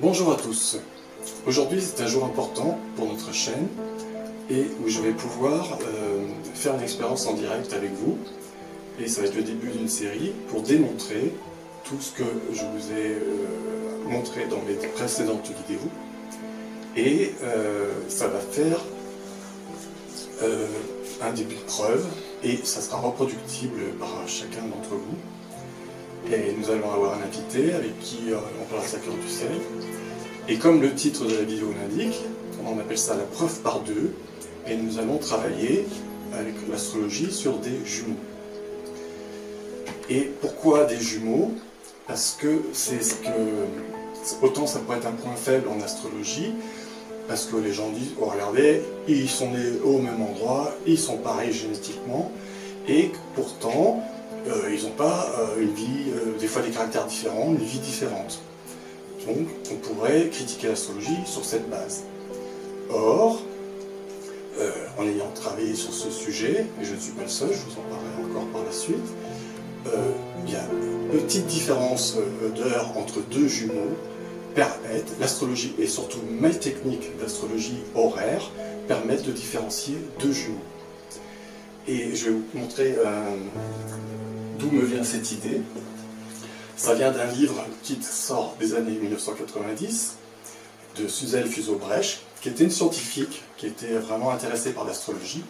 Bonjour à tous. Aujourd'hui c'est un jour important pour notre chaîne et où je vais pouvoir faire une expérience en direct avec vous. Et ça va être le début d'une série pour démontrer tout ce que je vous ai montré dans mes précédentes vidéos. Et ça va faire un début de preuve et ça sera reproductible par chacun d'entre vous. Et nous allons avoir un invité avec qui on parlera de sa cœur du ciel. Et comme le titre de la vidéo l'indique, on appelle ça la preuve par deux. Et nous allons travailler avec l'astrologie sur des jumeaux. Et pourquoi des jumeaux? Parce que c'est ce que... Autant ça pourrait être un point faible en astrologie, parce que les gens disent, oh regardez, ils sont nés au même endroit, ils sont pareils génétiquement, et pourtant, ils n'ont pas une vie, des fois des caractères différents, une vie différente. Donc, on pourrait critiquer l'astrologie sur cette base. Or, en ayant travaillé sur ce sujet, et je ne suis pas le seul, je vous en parlerai encore par la suite, il y a une petite différence d'heure entre deux jumeaux permettent, l'astrologie et surtout mes techniques d'astrologie horaire permettent de différencier deux jumeaux. Et je vais vous montrer d'où me vient cette idée. Ça vient d'un livre qui sort des années 1990 de Suzel Fuso-Bresch, qui était une scientifique qui était vraiment intéressée par l'astrologie.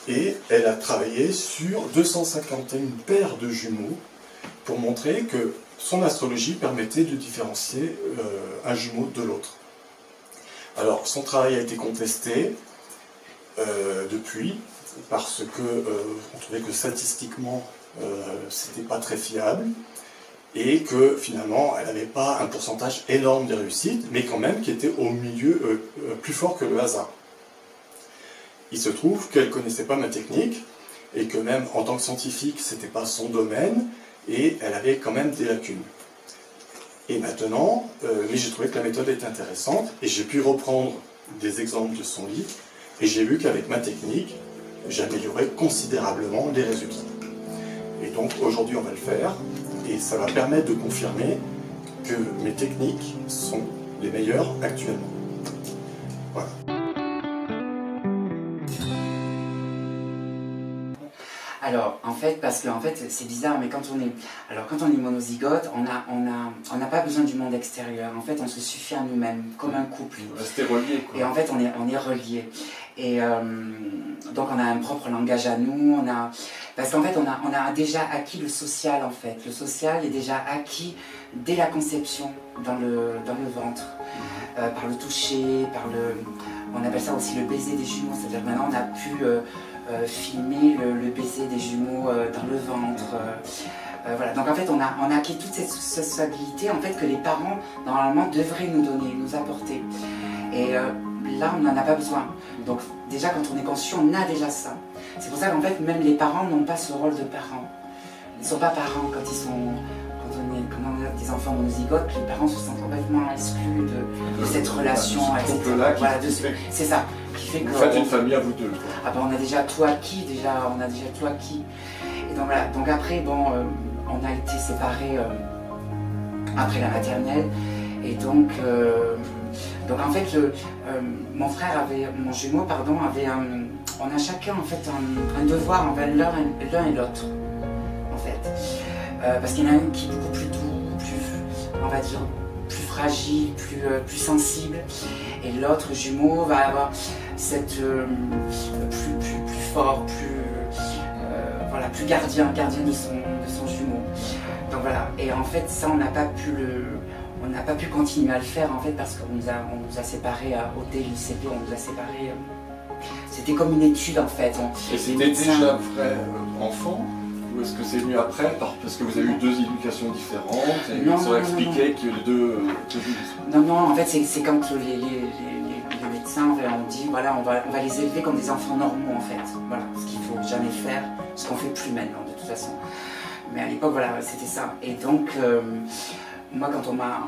Et elle a travaillé sur 251 paires de jumeaux pour montrer que son astrologie permettait de différencier un jumeau de l'autre. Alors, son travail a été contesté depuis, parce que on trouvait que statistiquement, c'était pas très fiable, et que finalement, elle n'avait pas un pourcentage énorme de réussite, mais quand même qui était au milieu plus fort que le hasard. Il se trouve qu'elle ne connaissait pas ma technique, et que même en tant que scientifique, ce n'était pas son domaine, et elle avait quand même des lacunes. Et maintenant, mais j'ai trouvé que la méthode était intéressante, et j'ai pu reprendre des exemples de son livre, et j'ai vu qu'avec ma technique, j'améliorais considérablement les résultats. Et donc aujourd'hui on va le faire, et ça va permettre de confirmer que mes techniques sont les meilleures actuellement. Voilà. Alors, en fait, parce que c'est bizarre, mais quand on est monozygote, on n'a pas besoin du monde extérieur. En fait, on se suffit à nous-mêmes, comme un couple. Rester relié, quoi. Et en fait, on est reliés. Et donc, on a un propre langage à nous. Parce qu'en fait, on a déjà acquis le social, en fait. Le social est déjà acquis dès la conception, dans le ventre. Par le toucher, on appelle ça aussi le baiser des jumeaux. C'est-à-dire que maintenant, on a pu... filmer le baiser des jumeaux dans le ventre. Voilà. Donc en fait, on a acquis toute cette sociabilité en fait, que les parents, normalement, devraient nous donner, nous apporter. Et là, on n'en a pas besoin. Donc déjà, quand on est conscient, on a déjà ça. C'est pour ça qu'en fait, même les parents n'ont pas ce rôle de parents. Ils ne sont pas parents quand on a des enfants monozygotes, les parents se sentent complètement exclus de cette relation, etc. Voilà, c'est ça. Vous faites une famille à vous deux, quoi. Ah ben on a déjà tout acquis, on a déjà tout acquis. Et donc voilà, donc après, bon, on a été séparés après la maternelle. Et donc en fait, mon jumeau, avait on a chacun en fait un devoir envers l'un et l'autre, en fait. Parce qu'il y en a un qui est beaucoup plus doux, plus, on va dire, plus fragile, plus sensible. Et l'autre jumeau va avoir cette plus fort, plus gardien de son jumeau. Donc voilà. Et en fait, ça, on n'a pas pu continuer à le faire en fait parce qu'on nous a séparés dès le CP, on nous a séparés. C'était comme une étude en fait. Et c'était déjà vrai enfant? Ou est-ce que c'est venu après parce que vous avez eu deux éducations différentes et ça expliquait que les deux... Non, en fait c'est quand les médecins ont dit voilà, on va les élever comme des enfants normaux en fait. Voilà, ce qu'il ne faut jamais faire, ce qu'on ne fait plus maintenant de toute façon. Mais à l'époque, voilà, c'était ça. Et donc, moi quand on m'a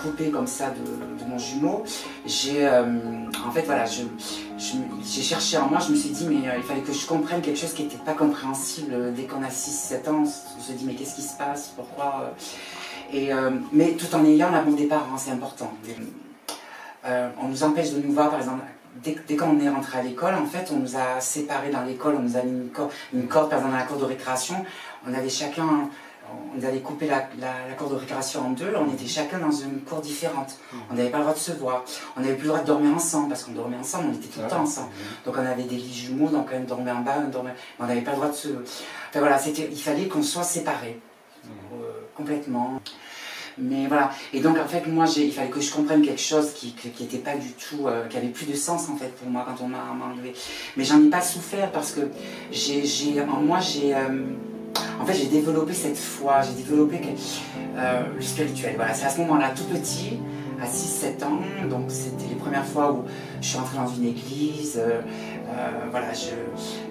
coupé comme ça de mon jumeau, en fait voilà, j'ai cherché en moi, je me suis dit mais il fallait que je comprenne quelque chose qui n'était pas compréhensible dès qu'on a 6-7 ans. Je me suis dit mais qu'est-ce qui se passe, pourquoi Mais tout en ayant l'amour des parents, c'est important. On nous empêche de nous voir, par exemple, dès qu'on est rentré à l'école, en fait, on nous a séparés dans l'école, on nous a mis une corde, par exemple, dans la cour de récréation. On avait chacun, on nous avait coupé la cour de récréation en deux, on était chacun dans une cour différente. On n'avait pas le droit de se voir. On n'avait plus le droit de dormir ensemble, parce qu'on dormait ensemble, on était tout le temps ensemble. Donc on avait des lits jumeaux, donc on dormait en bas, on n'avait pas le droit de se... Enfin voilà, il fallait qu'on soit séparés, complètement. Mais voilà, et donc en fait moi il fallait que je comprenne quelque chose qui n'était pas du tout, qui avait plus de sens en fait pour moi quand on m'a enlevé. Mais j'en ai pas souffert parce que en fait j'ai développé cette foi, j'ai développé le spirituel. Voilà, c'est à ce moment-là tout petit, à 6-7 ans, donc c'était les premières fois où je suis rentrée dans une église, voilà,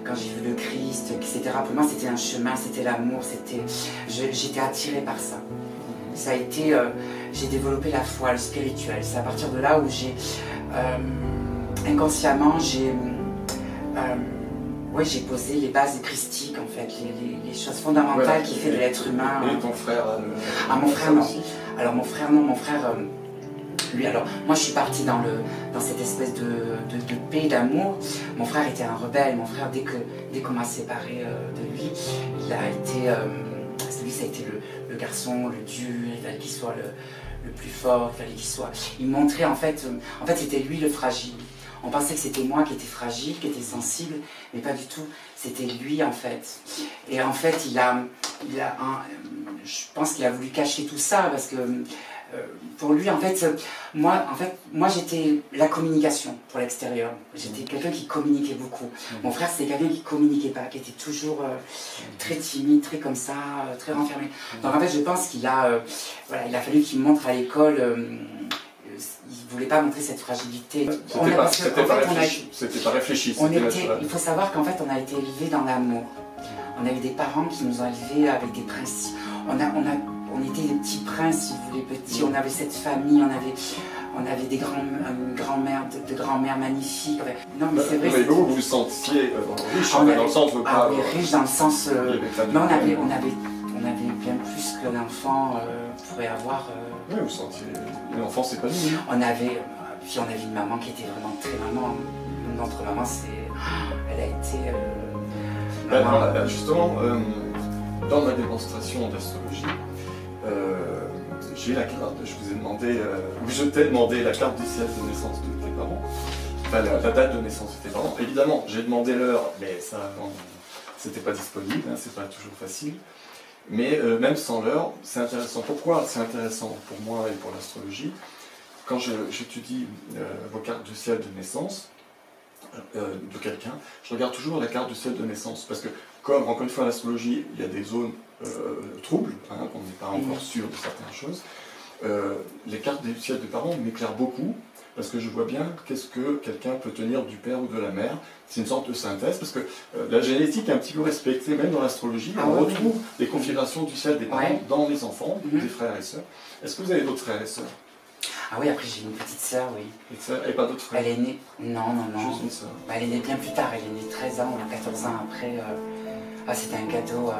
quand j'ai vu le Christ, etc. Pour moi c'était un chemin, c'était l'amour, j'étais attirée par ça. Ça a été, j'ai développé la foi, le spirituel. C'est à partir de là où inconsciemment, j'ai posé les bases christiques, en fait, les choses fondamentales qui fait de l'être humain. Et ton frère mon frère, non. Alors mon frère, non, mon frère, lui, alors, moi je suis partie dans cette espèce de paix, d'amour. Mon frère était un rebelle. Mon frère, dès qu'on m'a séparé de lui, il a été... lui, ça a été le garçon, le dur, il fallait qu'il soit le plus fort, il fallait qu'il soit... Il montrait, en fait c'était lui le fragile. On pensait que c'était moi qui étais fragile, qui était sensible, mais pas du tout. C'était lui, en fait. Et en fait, je pense qu'il a voulu cacher tout ça, parce que pour lui, en fait, moi j'étais la communication pour l'extérieur. J'étais quelqu'un qui communiquait beaucoup. Mon frère, c'était quelqu'un qui communiquait pas, qui était toujours très timide, très comme ça, très renfermé. Donc en fait, je pense qu'il a fallu qu'il me montre à l'école. Il ne voulait pas montrer cette fragilité. C'était pas réfléchi. Il faut savoir qu'en fait, on a été élevés dans l'amour. On a eu des parents qui nous ont élevés avec des principes. On était des petits princes, si vous voulez, petits. On avait cette famille, on avait des grands-mères magnifiques. Non, mais c'est vrai. Mais vous vous sentiez riche, dans le sens où pas. Oui, riche dans le sens. Mais on avait bien plus que l'enfant pourrait avoir. Oui, vous sentiez l'enfant s'épanouir. On avait une maman qui était vraiment très maman. Notre maman, elle a été. Alors, justement, dans ma démonstration d'astrologie, j'ai la carte, je t'ai demandé la carte du ciel de naissance de tes parents, enfin la date de naissance de tes parents. Évidemment, j'ai demandé l'heure, mais ça, c'était pas disponible, hein, c'est pas toujours facile. Mais même sans l'heure, c'est intéressant. Pourquoi c'est intéressant pour moi et pour l'astrologie? Quand j'étudie vos cartes du ciel de naissance de quelqu'un, je regarde toujours la carte du ciel de naissance, parce que comme, encore une fois, l'astrologie, il y a des zones troubles, hein, qu'on n'est pas encore sûr de certaines choses. Les cartes du ciel des parents m'éclairent beaucoup, parce que je vois bien qu'est-ce que quelqu'un peut tenir du père ou de la mère. C'est une sorte de synthèse, parce que la génétique est un petit peu respectée, même dans l'astrologie. On retrouve des configurations du ciel des parents dans les enfants, des frères et sœurs. Est-ce que vous avez d'autres frères et sœurs? Ah oui, après j'ai une petite sœur, oui. Et pas d'autres frères? Elle est née... Non. Juste une sœur. Elle est née bien plus tard, elle est née 13 ans, 14 ans après. C'était un cadeau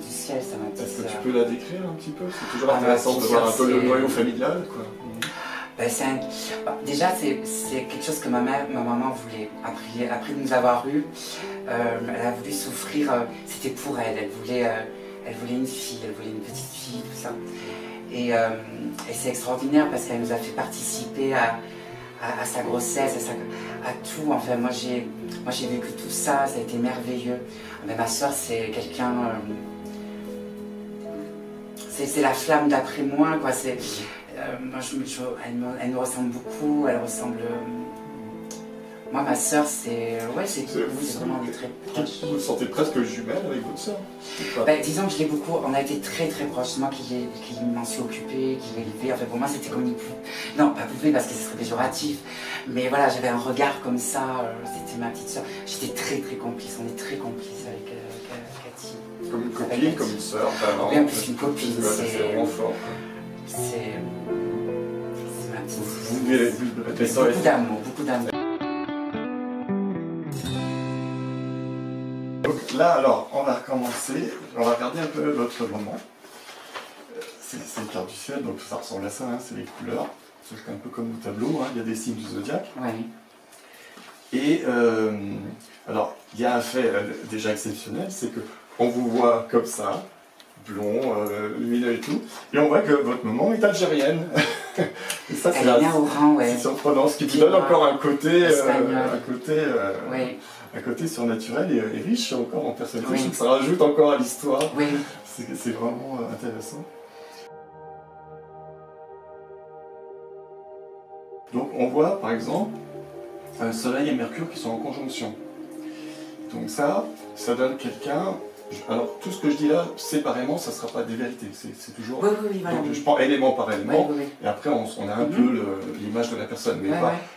du ciel, ça m'a dit. Est-ce que tu peux la décrire un petit peu? C'est toujours intéressant de voir un peu le noyau familial, quoi. Déjà, c'est quelque chose que ma maman voulait. Après de nous avoir eus, elle a voulu s'offrir, c'était pour elle. Elle voulait une fille, elle voulait une petite fille, tout ça. Et c'est extraordinaire parce qu'elle nous a fait participer à sa grossesse, à tout. Enfin, moi j'ai vécu tout ça, ça a été merveilleux. Mais ma soeur, c'est quelqu'un... c'est la flamme d'après moi, quoi. Moi, elle me ressemble beaucoup, elle ressemble... Moi, ma soeur, c'est vraiment des très proches. Vous vous sentez presque jumelle avec votre soeur? Disons que je l'ai beaucoup, on a été très très proches. C'est moi qui m'en suis occupée, qui l'ai élevée. Enfin, pour moi, c'était comme une poupée. Non, pas poupée parce que ce serait péjoratif. Mais voilà, j'avais un regard comme ça. C'était ma petite soeur. J'étais très très complice. On est très complices avec Cathy. Comme une copine, comme une soeur. Bien plus une copine. C'est vraiment fort. C'est ma petite soeur. Beaucoup d'amour, beaucoup d'amour. Donc là, alors, on va recommencer. On va regarder un peu l'autre moment. c'est les cartes du ciel, donc ça ressemble à ça, hein, c'est les couleurs. C'est un peu comme au tableau, hein, il y a des signes du zodiaque. Ouais. Et alors, il y a un fait déjà exceptionnel, c'est qu'on vous voit comme ça, blond, lumineux et tout, et on voit que votre maman est algérienne. Et ça, Elle est bien au rang, ouais. C'est surprenant, ce qui vous donne encore un côté, oui. un côté surnaturel et riche encore en personnalité. Oui. Je trouve que ça rajoute encore à l'histoire. Oui. C'est vraiment intéressant. Donc on voit par exemple Soleil et Mercure qui sont en conjonction. Donc ça donne quelqu'un. Alors tout ce que je dis là, séparément, ça ne sera pas des vérités. C'est toujours. Oui, voilà. Donc, je prends élément par élément, Oui. et après on a un peu l'image de la personne. Mais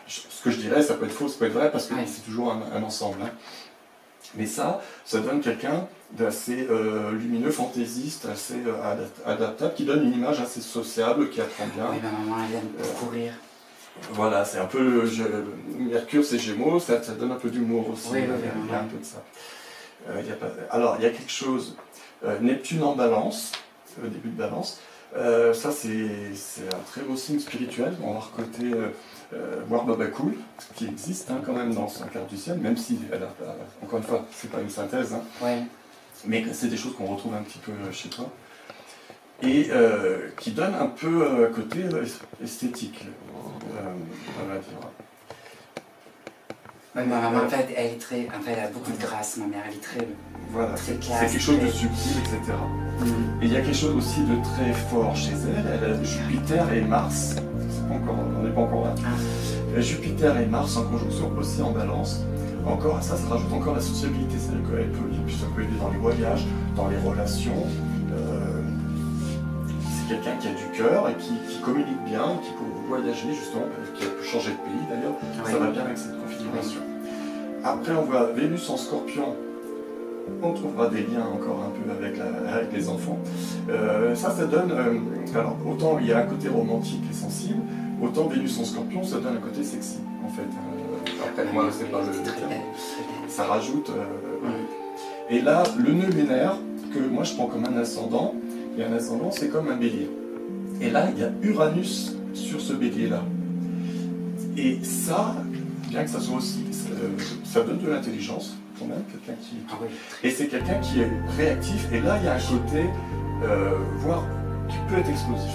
ce que je dirais, ça peut être faux, ça peut être vrai, parce que c'est toujours un ensemble. Hein. Mais ça donne quelqu'un d'assez lumineux, fantaisiste, assez adaptable, qui donne une image assez sociable, qui apprend bien. Oui, ma maman, elle aime courir. Voilà, c'est un peu Mercure, c'est Gémeaux, ça donne un peu d'humour aussi. Oui, il y a un peu de ça. Alors, il y a quelque chose, Neptune en Balance, le début de Balance. Ça, c'est un très beau signe spirituel. On va recoter War Baba Cool, qui existe hein, quand même dans sa carte du ciel, même si, encore une fois, c'est pas une synthèse. Hein, mais c'est des choses qu'on retrouve un petit peu chez toi. Et qui donne un peu côté esthétique, on va dire. Ma maman, en fait, elle a beaucoup de grâce, ma mère, elle est très, voilà, très classe. C'est quelque chose de subtil, etc. Et il y a quelque chose aussi de très fort chez elle. Elle a Jupiter et Mars, on n'est pas encore là. Jupiter et Mars en conjonction aussi en Balance. Encore, ça rajoute encore la sociabilité, c'est-à-dire ça peut aider dans les voyages, dans les relations. C'est quelqu'un qui a du cœur et qui communique bien, qui peut voyager justement, qui a pu changer de pays d'ailleurs. Ça va bien avec cette configuration. Après, on voit Vénus en Scorpion. On trouvera des liens encore un peu avec les enfants. Ça donne. Alors, autant il y a un côté romantique et sensible, autant Vénus en Scorpion, ça donne un côté sexy, en fait. Après, moi, c'est pas le terme. Ça rajoute. Et là, le nœud lunaire, que moi je prends comme un ascendant, et un ascendant, c'est comme un bélier. Et là, il y a Uranus sur ce bélier-là. Et ça, bien que ça soit aussi. Ça donne de l'intelligence, quand même, quelqu'un qui. Et c'est quelqu'un qui est réactif, et là, il y a un côté, voire, qui peut être explosif.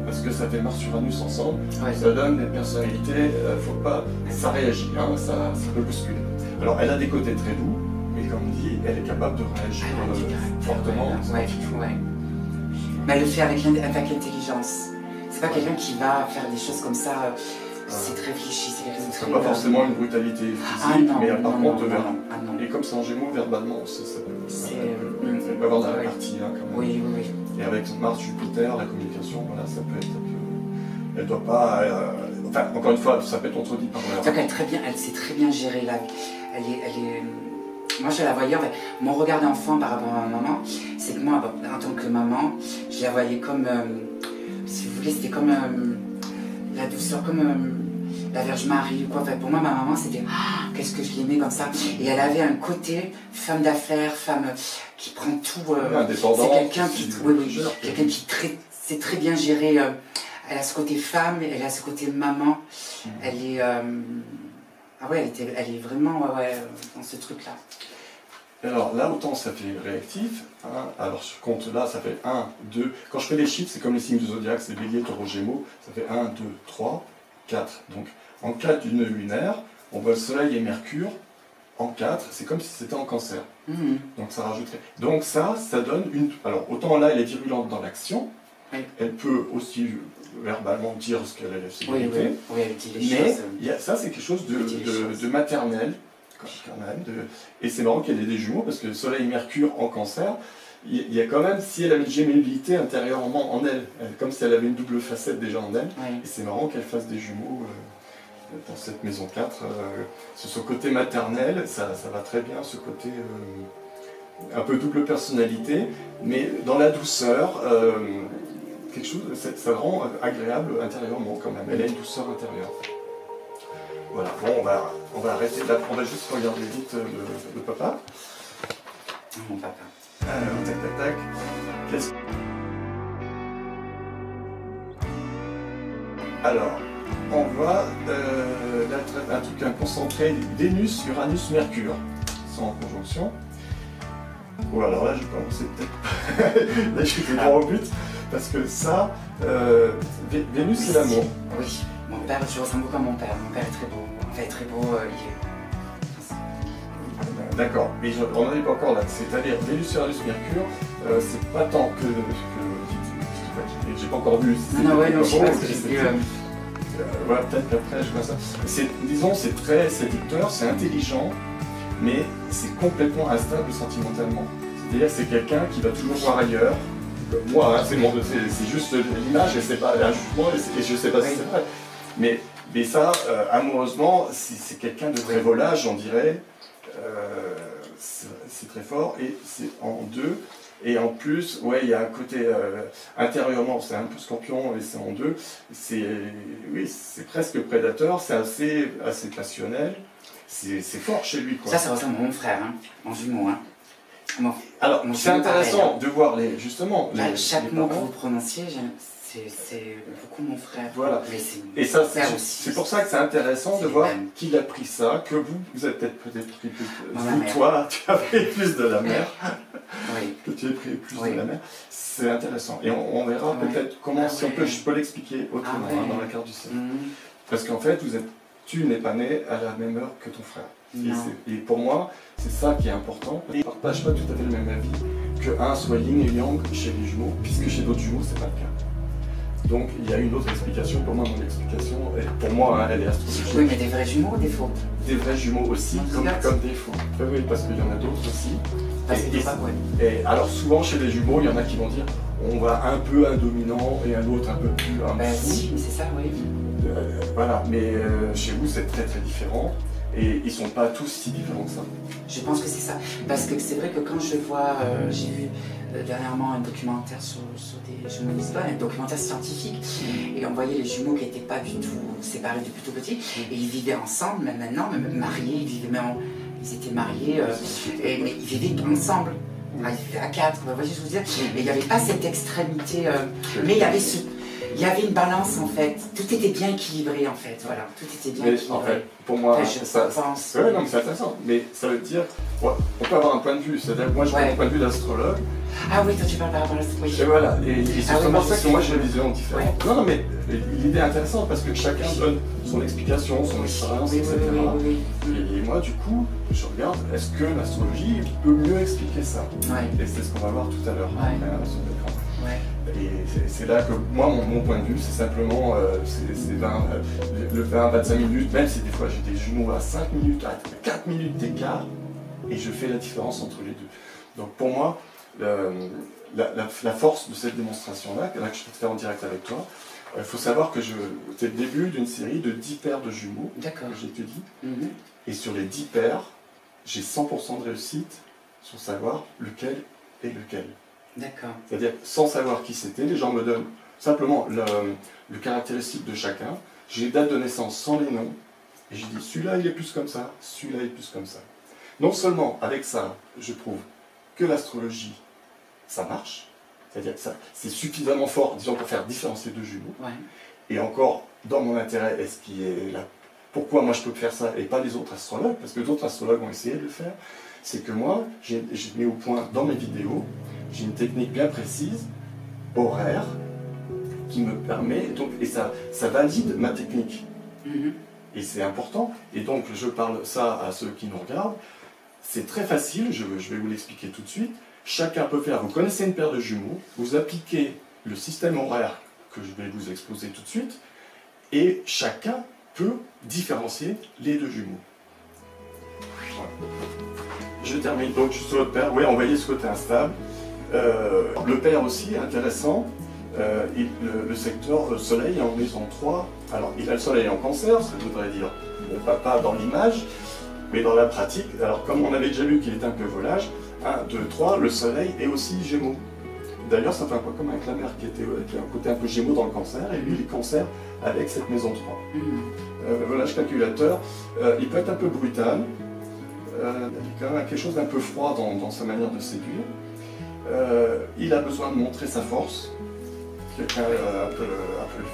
Parce que ça fait Mars-Uranus ensemble, ça donne des personnalités, faut pas. Ça réagit, hein, ça peut bousculer. Alors, elle a des côtés très doux, mais comme dit, elle est capable de réagir fortement. Mais elle le fait avec l'intelligence. C'est pas quelqu'un qui va faire des choses comme ça. C'est très réfléchi, c'est quelqu'un de très. C'est pas forcément une brutalité physique, mais par contre, et comme c'est en Gémeaux, verbalement, ça peut avoir de la répartie, hein, quand même. Oui. Et avec Mars, Jupiter, la communication, voilà, ça peut être un peu. Elle doit pas. Enfin, encore une fois, ça peut être contredit par l'heure. Donc elle sait très bien gérer la. Moi, je la voyais, en fait, mon regard d'enfant par rapport à ma maman, c'est que moi, en tant que maman, je la voyais comme, si vous voulez, c'était comme la douceur, comme la Vierge Marie ou quoi. Enfin, pour moi, ma maman, c'était, qu'est-ce que je l'aimais comme ça. Et elle avait un côté femme d'affaires, femme qui prend tout. C'est quelqu'un qui, quelqu'un qui sait très bien gérer. Elle a ce côté femme, elle a ce côté maman. Elle est. Elle est vraiment dans ce truc-là. Alors là, autant ça fait réactif. Hein, alors je compte là, ça fait 1, 2. Quand je fais les chiffres, c'est comme les signes du zodiaque, c'est Bélier, Taureau, Gémeaux. Ça fait 1, 2, 3, 4. Donc en 4 du nœud lunaire, on voit le Soleil et Mercure. En 4, c'est comme si c'était en Cancer. Donc ça rajouterait. Donc ça donne une. Alors autant là, elle est virulente dans l'action. Elle peut aussi verbalement dire ce qu'elle a la sécurité. Elle dit les mais choses. Ça, c'est quelque chose de maternel. Quand même, et c'est marrant qu'elle ait des jumeaux, parce que Soleil et Mercure en Cancer, il y a quand même, si elle avait une gémellité intérieurement en elle, comme si elle avait une double facette déjà en elle, et c'est marrant qu'elle fasse des jumeaux dans cette maison 4. Ce côté maternel, ça va très bien, ce côté un peu double personnalité, mais dans la douceur, quelque chose, ça rend agréable intérieurement quand même, elle a une douceur intérieure. Voilà, bon, on va arrêter là, on va juste regarder vite le papa. Mon papa. Alors, tac. Alors, on voit un concentré Vénus, Uranus, Mercure. Ils sont en conjonction. Bon, alors là, je vais commencer peut-être. Là, je suis droit au but. Parce que ça, Vénus, c'est l'amour. Oui, mon père, je ressemble beaucoup à mon père. Mon père est très beau. Enfin, très beau, D'accord, mais on n'en est pas encore là. C'est-à-dire, Vénus, Uranus, Mercure, c'est pas tant que j'ai pas encore vu. Non, ouais, non, je sais pas ce que j'ai vu. Voilà, peut-être qu'après, je vois ça. Disons, c'est très séducteur, c'est intelligent, mais c'est complètement instable sentimentalement. C'est-à-dire, c'est quelqu'un qui va toujours voir ailleurs. Moi, hein, c'est juste l'image et c'est pas un jugement et je sais pas si c'est vrai. Mais ça, amoureusement, c'est quelqu'un de très volage, on dirait. C'est très fort et c'est en 2. Et en plus, ouais, il y a un côté intérieurement, c'est un peu Scorpion et c'est en 2. Oui, c'est presque prédateur, c'est assez passionnel. C'est fort chez lui, quoi. Ça ressemble à mon frère, hein, en jumeau. Hein. Alors, c'est intéressant de voir justement. Chaque mot que vous prononciez, c'est beaucoup mon frère. Voilà. Mais et ça, c'est pour ça que c'est intéressant de voir qui a pris ça, que vous avez peut-être pris plus. Toi, tu as pris plus de la mer. Oui. Que tu as pris plus de la mer. C'est intéressant. Et on verra peut-être comment, si je peux l'expliquer autrement dans la carte du ciel. Parce qu'en fait, tu n'es pas né à la même heure que ton frère. Et pour moi, c'est ça qui est important. Ils ne partagent pas tout à fait le même avis que un soit yin et yang chez les jumeaux, puisque chez d'autres jumeaux, c'est pas le cas. Donc il y a une autre explication. Pour moi, mon explication, pour moi, elle est astrologique. Oui, mais des vrais jumeaux ou des faux? Des vrais jumeaux aussi, comme des faux. Oui, parce qu'il y en a d'autres aussi. Et alors souvent chez les jumeaux, il y en a qui vont dire on va un peu un dominant et un autre un peu plus un fou. Si, c'est ça, oui. Voilà, mais chez vous, c'est très très différent. Et ils sont pas tous si différents que ça. Je pense que c'est ça. Parce que c'est vrai que quand je vois, j'ai vu dernièrement un documentaire sur des jumeaux Lisbonne, un documentaire scientifique, et on voyait les jumeaux qui n'étaient pas du tout séparés depuis tout petit, et ils vivaient ensemble, même maintenant, même mariés, ils étaient mariés, mais ils vivaient ensemble. Ils vivaient à 4, vous voyez ce que je veux dire. Mais il n'y avait pas cette extrémité, mais il y avait une balance en fait, tout était bien équilibré en fait, voilà, tout était bien équilibré. En fait, pour moi, je pense. Ouais, non, mais c'est intéressant, mais ça veut dire, on peut avoir un point de vue, c'est-à-dire que moi je prends un point de vue d'astrologue. Ah oui, toi tu parles par rapport à l'astrologie. Et voilà, et c'est pour ça que moi j'ai une vision différente. Non, mais l'idée est intéressante parce que chacun donne son explication, son expérience, etc. Et moi du coup, je regarde, est-ce que l'astrologie peut mieux expliquer ça? Et c'est ce qu'on va voir tout à l'heure sur l'écran. Et c'est là que moi, mon point de vue, c'est simplement le 20-25 minutes, même si des fois j'ai des jumeaux à 5 minutes, à 4 minutes d'écart, et je fais la différence entre les deux. Donc pour moi, la force de cette démonstration-là, que je vais te faire en direct avec toi, il faut savoir que c'est le début d'une série de 10 paires de jumeaux, que j'étudie, et sur les 10 paires, j'ai 100% de réussite sur savoir lequel est lequel. D'accord. C'est-à-dire, sans savoir qui c'était, les gens me donnent simplement le caractéristique de chacun. J'ai les dates de naissance sans les noms, et je dis celui-là il est plus comme ça, celui-là il est plus comme ça. Non seulement avec ça, je prouve que l'astrologie, ça marche, c'est-à-dire que c'est suffisamment fort, disons, pour faire différencier deux jumeaux. Et encore, dans mon intérêt, est-ce qui est là? Pourquoi moi je peux faire ça et pas les autres astrologues? Parce que d'autres astrologues ont essayé de le faire. C'est que moi, j'ai mis au point dans mes vidéos, j'ai une technique bien précise, horaire, qui me permet, donc, et ça valide ma technique. Et c'est important, et donc je parle ça à ceux qui nous regardent, c'est très facile, je vais vous l'expliquer tout de suite, chacun peut faire, vous connaissez une paire de jumeaux, vous appliquez le système horaire que je vais vous exposer tout de suite, et chacun peut différencier les deux jumeaux. Voilà. Je termine donc sur le père, oui, on voyait ce côté instable. Le père aussi, intéressant, le secteur soleil en maison 3, alors il a le soleil en cancer, ça voudrait dire mon papa dans l'image, mais dans la pratique, alors comme on avait déjà vu qu'il était un peu volage, 1, 2, 3, le soleil est aussi gémeaux. D'ailleurs ça fait un peu comme avec la mère qui a un côté un peu gémeaux dans le cancer, et lui il est cancer avec cette maison 3. Volage calculateur, il peut être un peu brutal, il a quand même quelque chose d'un peu froid dans sa manière de séduire. Il a besoin de montrer sa force. quelqu'un un peu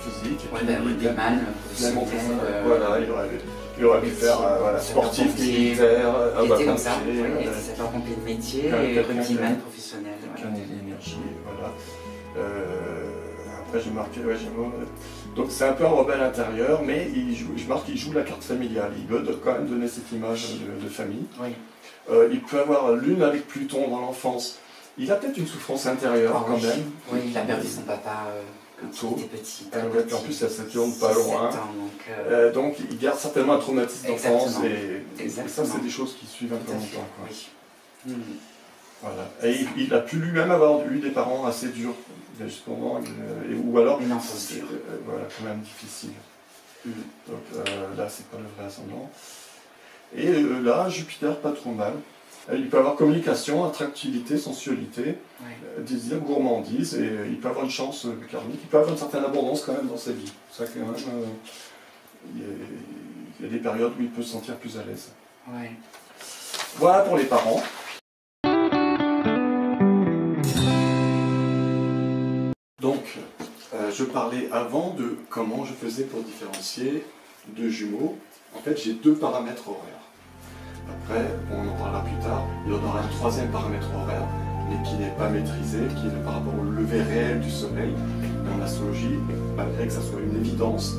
physique. Ouais, ben, rugbyman, professionnel. Voilà, il aurait pu faire voilà, sportif, militaire, il était comme ça, il était sapeur-pompier de métier et rugbyman professionnel. Quelqu'un d'énergie, voilà. Après j'ai marqué, ouais, donc c'est un peu un rebelle intérieur, mais je marque qu'il joue la carte familiale. Il veut quand même donner cette image de famille. Oui. Il peut avoir lune avec Pluton dans l'enfance. Il a peut-être une souffrance intérieure quand même. Oui, il a perdu son papa quand il était petit. En plus, il a Saturne pas loin. Donc il garde certainement un traumatisme d'enfance. Et ça, c'est des choses qui suivent un peu longtemps. Quoi. Oui. Voilà. Et il a pu lui-même avoir eu des parents assez durs, justement, ou alors une enfance dure. Voilà, quand même difficile. Donc là, c'est pas le vrai ascendant. Et là, Jupiter, pas trop mal. Il peut avoir communication, attractivité, sensualité, désir, gourmandise, et il peut avoir une chance karmique, il peut avoir une certaine abondance quand même dans sa vie. Ça, quand même, il y a des périodes où il peut se sentir plus à l'aise. Ouais. Voilà pour les parents. Donc, je parlais avant de comment je faisais pour différencier deux jumeaux. En fait, j'ai deux paramètres horaires. Après, on en parlera plus tard, il y en aura un troisième paramètre horaire, mais qui n'est pas maîtrisé, qui est par rapport au lever réel du soleil. Et en astrologie, malgré que ça soit une évidence,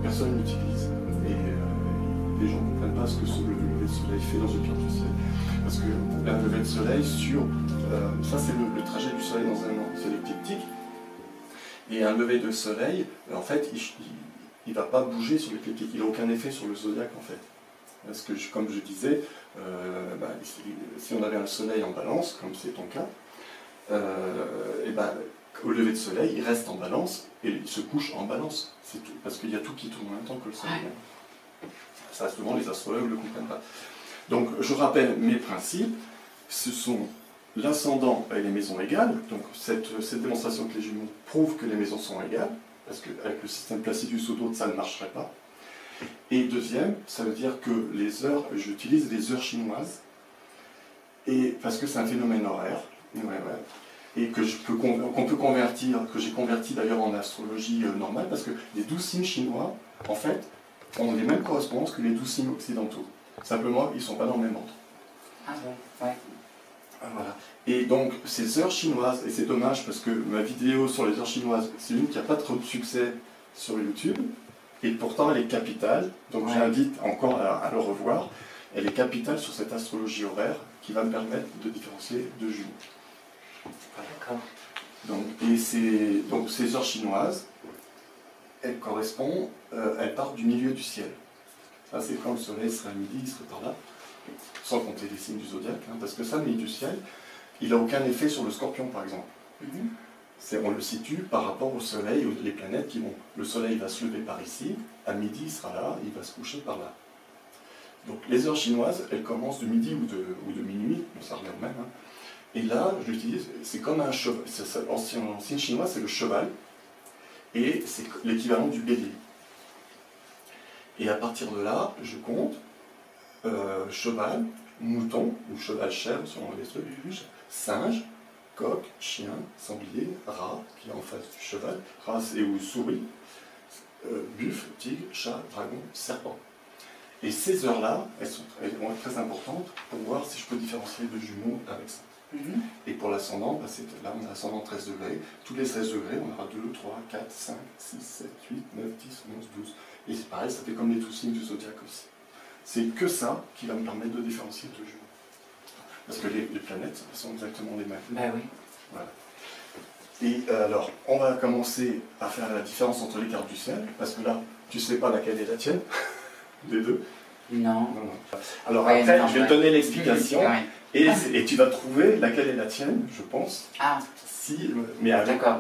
personne n'utilise. Et les gens ne comprennent pas ce que le lever de soleil fait dans une carte du ciel. Parce que un lever de soleil ça c'est le trajet du soleil dans un an, c'est l'écliptique. Et un lever de soleil, en fait, il ne va pas bouger sur l'écliptique, il n'a aucun effet sur le zodiaque en fait. Parce que, comme je disais, si on avait un soleil en balance, comme c'est ton cas, au lever de soleil, il reste en balance et il se couche en balance. C'est tout, parce qu'il y a tout qui tourne en même temps que le soleil. Ça, souvent, les astrologues ne le comprennent pas. Donc, je rappelle mes principes. Ce sont l'ascendant et les maisons égales. Donc, cette démonstration que les jumeaux prouve que les maisons sont égales, parce qu'avec le système Placidus ou d'autres, ça ne marcherait pas. Et deuxième, ça veut dire que les heures, j'utilise les heures chinoises, et parce que c'est un phénomène horaire, et que qu'on peut convertir, que j'ai converti d'ailleurs en astrologie normale, parce que les 12 signes chinois, en fait, ont les mêmes correspondances que les 12 signes occidentaux. Simplement, ils ne sont pas dans le même ordre. Ah bon, ouais. Voilà. Et donc, ces heures chinoises, et c'est dommage parce que ma vidéo sur les heures chinoises, c'est une qui n'a pas trop de succès sur YouTube, et pourtant elle est capitale, donc j'invite encore à le revoir. Elle est capitale sur cette astrologie horaire qui va me permettre de différencier deux jumeaux. D'accord. Donc ces heures chinoises, elles correspondent, elles partent du milieu du ciel. Ça c'est quand le soleil serait à midi, il serait par là, sans compter les signes du zodiaque, parce que ça, le milieu du ciel, il n'a aucun effet sur le scorpion par exemple. On le situe par rapport au soleil, les planètes qui vont. Le soleil va se lever par ici, à midi il sera là, il va se coucher par là. Donc les heures chinoises, elles commencent de midi ou de minuit, ça revient même. Et là, je l'utilise, c'est comme un cheval. En signe chinois, c'est le cheval, et c'est l'équivalent du bélier. Et à partir de là, je compte cheval, mouton, ou cheval chèvre, selon les trucs, singe, coq, chien, sanglier, rat, qui est en face du cheval, rat ou souris, buffle, tigre, chat, dragon, serpent. Et ces heures-là, elles vont être très importantes pour voir si je peux différencier deux jumeaux avec ça. Et pour l'ascendant, là on a l'ascendant 13 degrés. Tous les 16 degrés, on aura 2, 3, 4, 5, 6, 7, 8, 9, 10, 11, 12. Et c'est pareil, ça fait comme les 12 signes du zodiaque aussi. C'est que ça qui va me permettre de différencier deux jumeaux. Parce que les planètes sont exactement les mêmes. Ben oui. Voilà. Et alors, on va commencer à faire la différence entre les cartes du ciel, parce que là, tu ne sais pas laquelle est la tienne, des deux. Non. Alors après, je vais te donner l'explication, et tu vas trouver laquelle est la tienne, je pense. Ah. Mais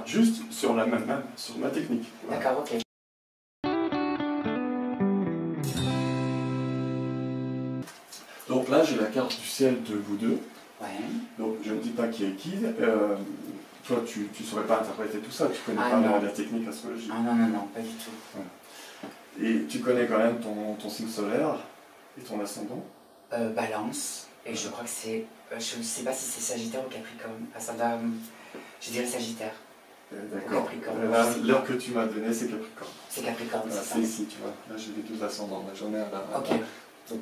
juste sur sur ma technique. Voilà. D'accord, ok. Donc là, j'ai la carte du ciel de vous deux. Ouais. Donc je ne dis pas qui est qui. Toi, tu ne saurais pas interpréter tout ça, tu connais pas la technique astrologique. Ah non, pas du tout. Ouais. Et tu connais quand même ton signe solaire et ton ascendant? Balance. Et je crois que c'est... je ne sais pas si c'est Sagittaire ou Capricorne. Ascendant, je dirais Sagittaire. D'accord. Capricorne. L'heure que tu m'as donnée, c'est Capricorne. C'est Capricorne, Voilà, c'est ça. c'est ici, tu vois. Là, j'ai les deux ascendants. Là, j'en ai un là. Ok. Là. Donc,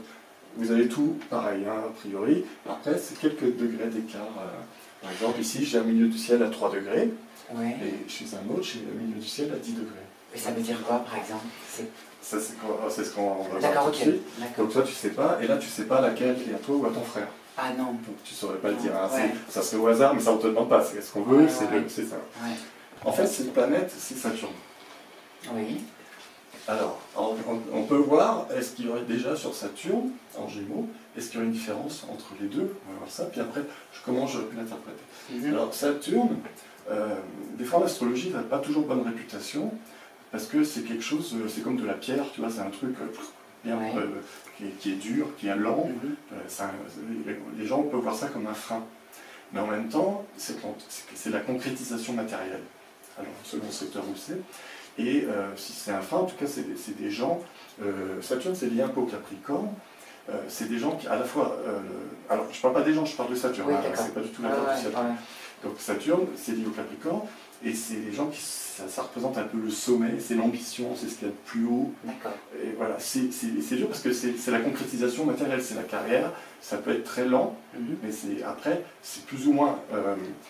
vous avez tout pareil, hein, a priori. Après, c'est quelques degrés d'écart. Par exemple, ici, j'ai un milieu du ciel à 3 degrés. Ouais. Et chez un autre, j'ai un milieu du ciel à 10 degrés. Et ça veut dire quoi, par exemple? Ça, c'est ce qu'on va voir D'accord, tout ok. de suite. D'accord. Donc toi, tu sais pas, et là, tu sais pas laquelle est à toi ou à ton frère. Ah non. Donc tu saurais pas le dire. Hein. Ouais. Ça serait au hasard, mais ça, on te demande pas. C'est ce qu'on veut, Ouais, c'est ouais. c'est ça. Ouais. En fait, cette planète, c'est Saturne. Oui. Alors, on peut voir, est-ce qu'il y aurait déjà sur Saturne, en Gémeaux, est-ce qu'il y aurait une différence entre les deux? On va voir ça, puis après, comment j'aurais pu l'interpréter. Alors, Saturne, des fois, l'astrologie n'a pas toujours bonne réputation, parce que c'est quelque chose, c'est comme de la pierre, tu vois, c'est un truc bien, Ouais. qui est dur, qui est lent. Les gens peuvent voir ça comme un frein. Mais en même temps, c'est la concrétisation matérielle, alors, selon le secteur où c'est. Et si c'est un frein, en tout cas, c'est des gens. Saturne, c'est lié un peu au Capricorne. C'est des gens qui, à la fois. Alors, je ne parle pas des gens, je parle de Saturne. Oui, Hein, d'accord. c'est pas du tout la carte du Saturne. Donc, Saturne, c'est lié au Capricorne. Et c'est des gens qui. Ça représente un peu le sommet, c'est l'ambition, c'est ce qu'il y a de plus haut. D'accord. Et voilà, c'est dur parce que c'est la concrétisation matérielle, c'est la carrière. Ça peut être très lent, mais après, c'est plus ou moins.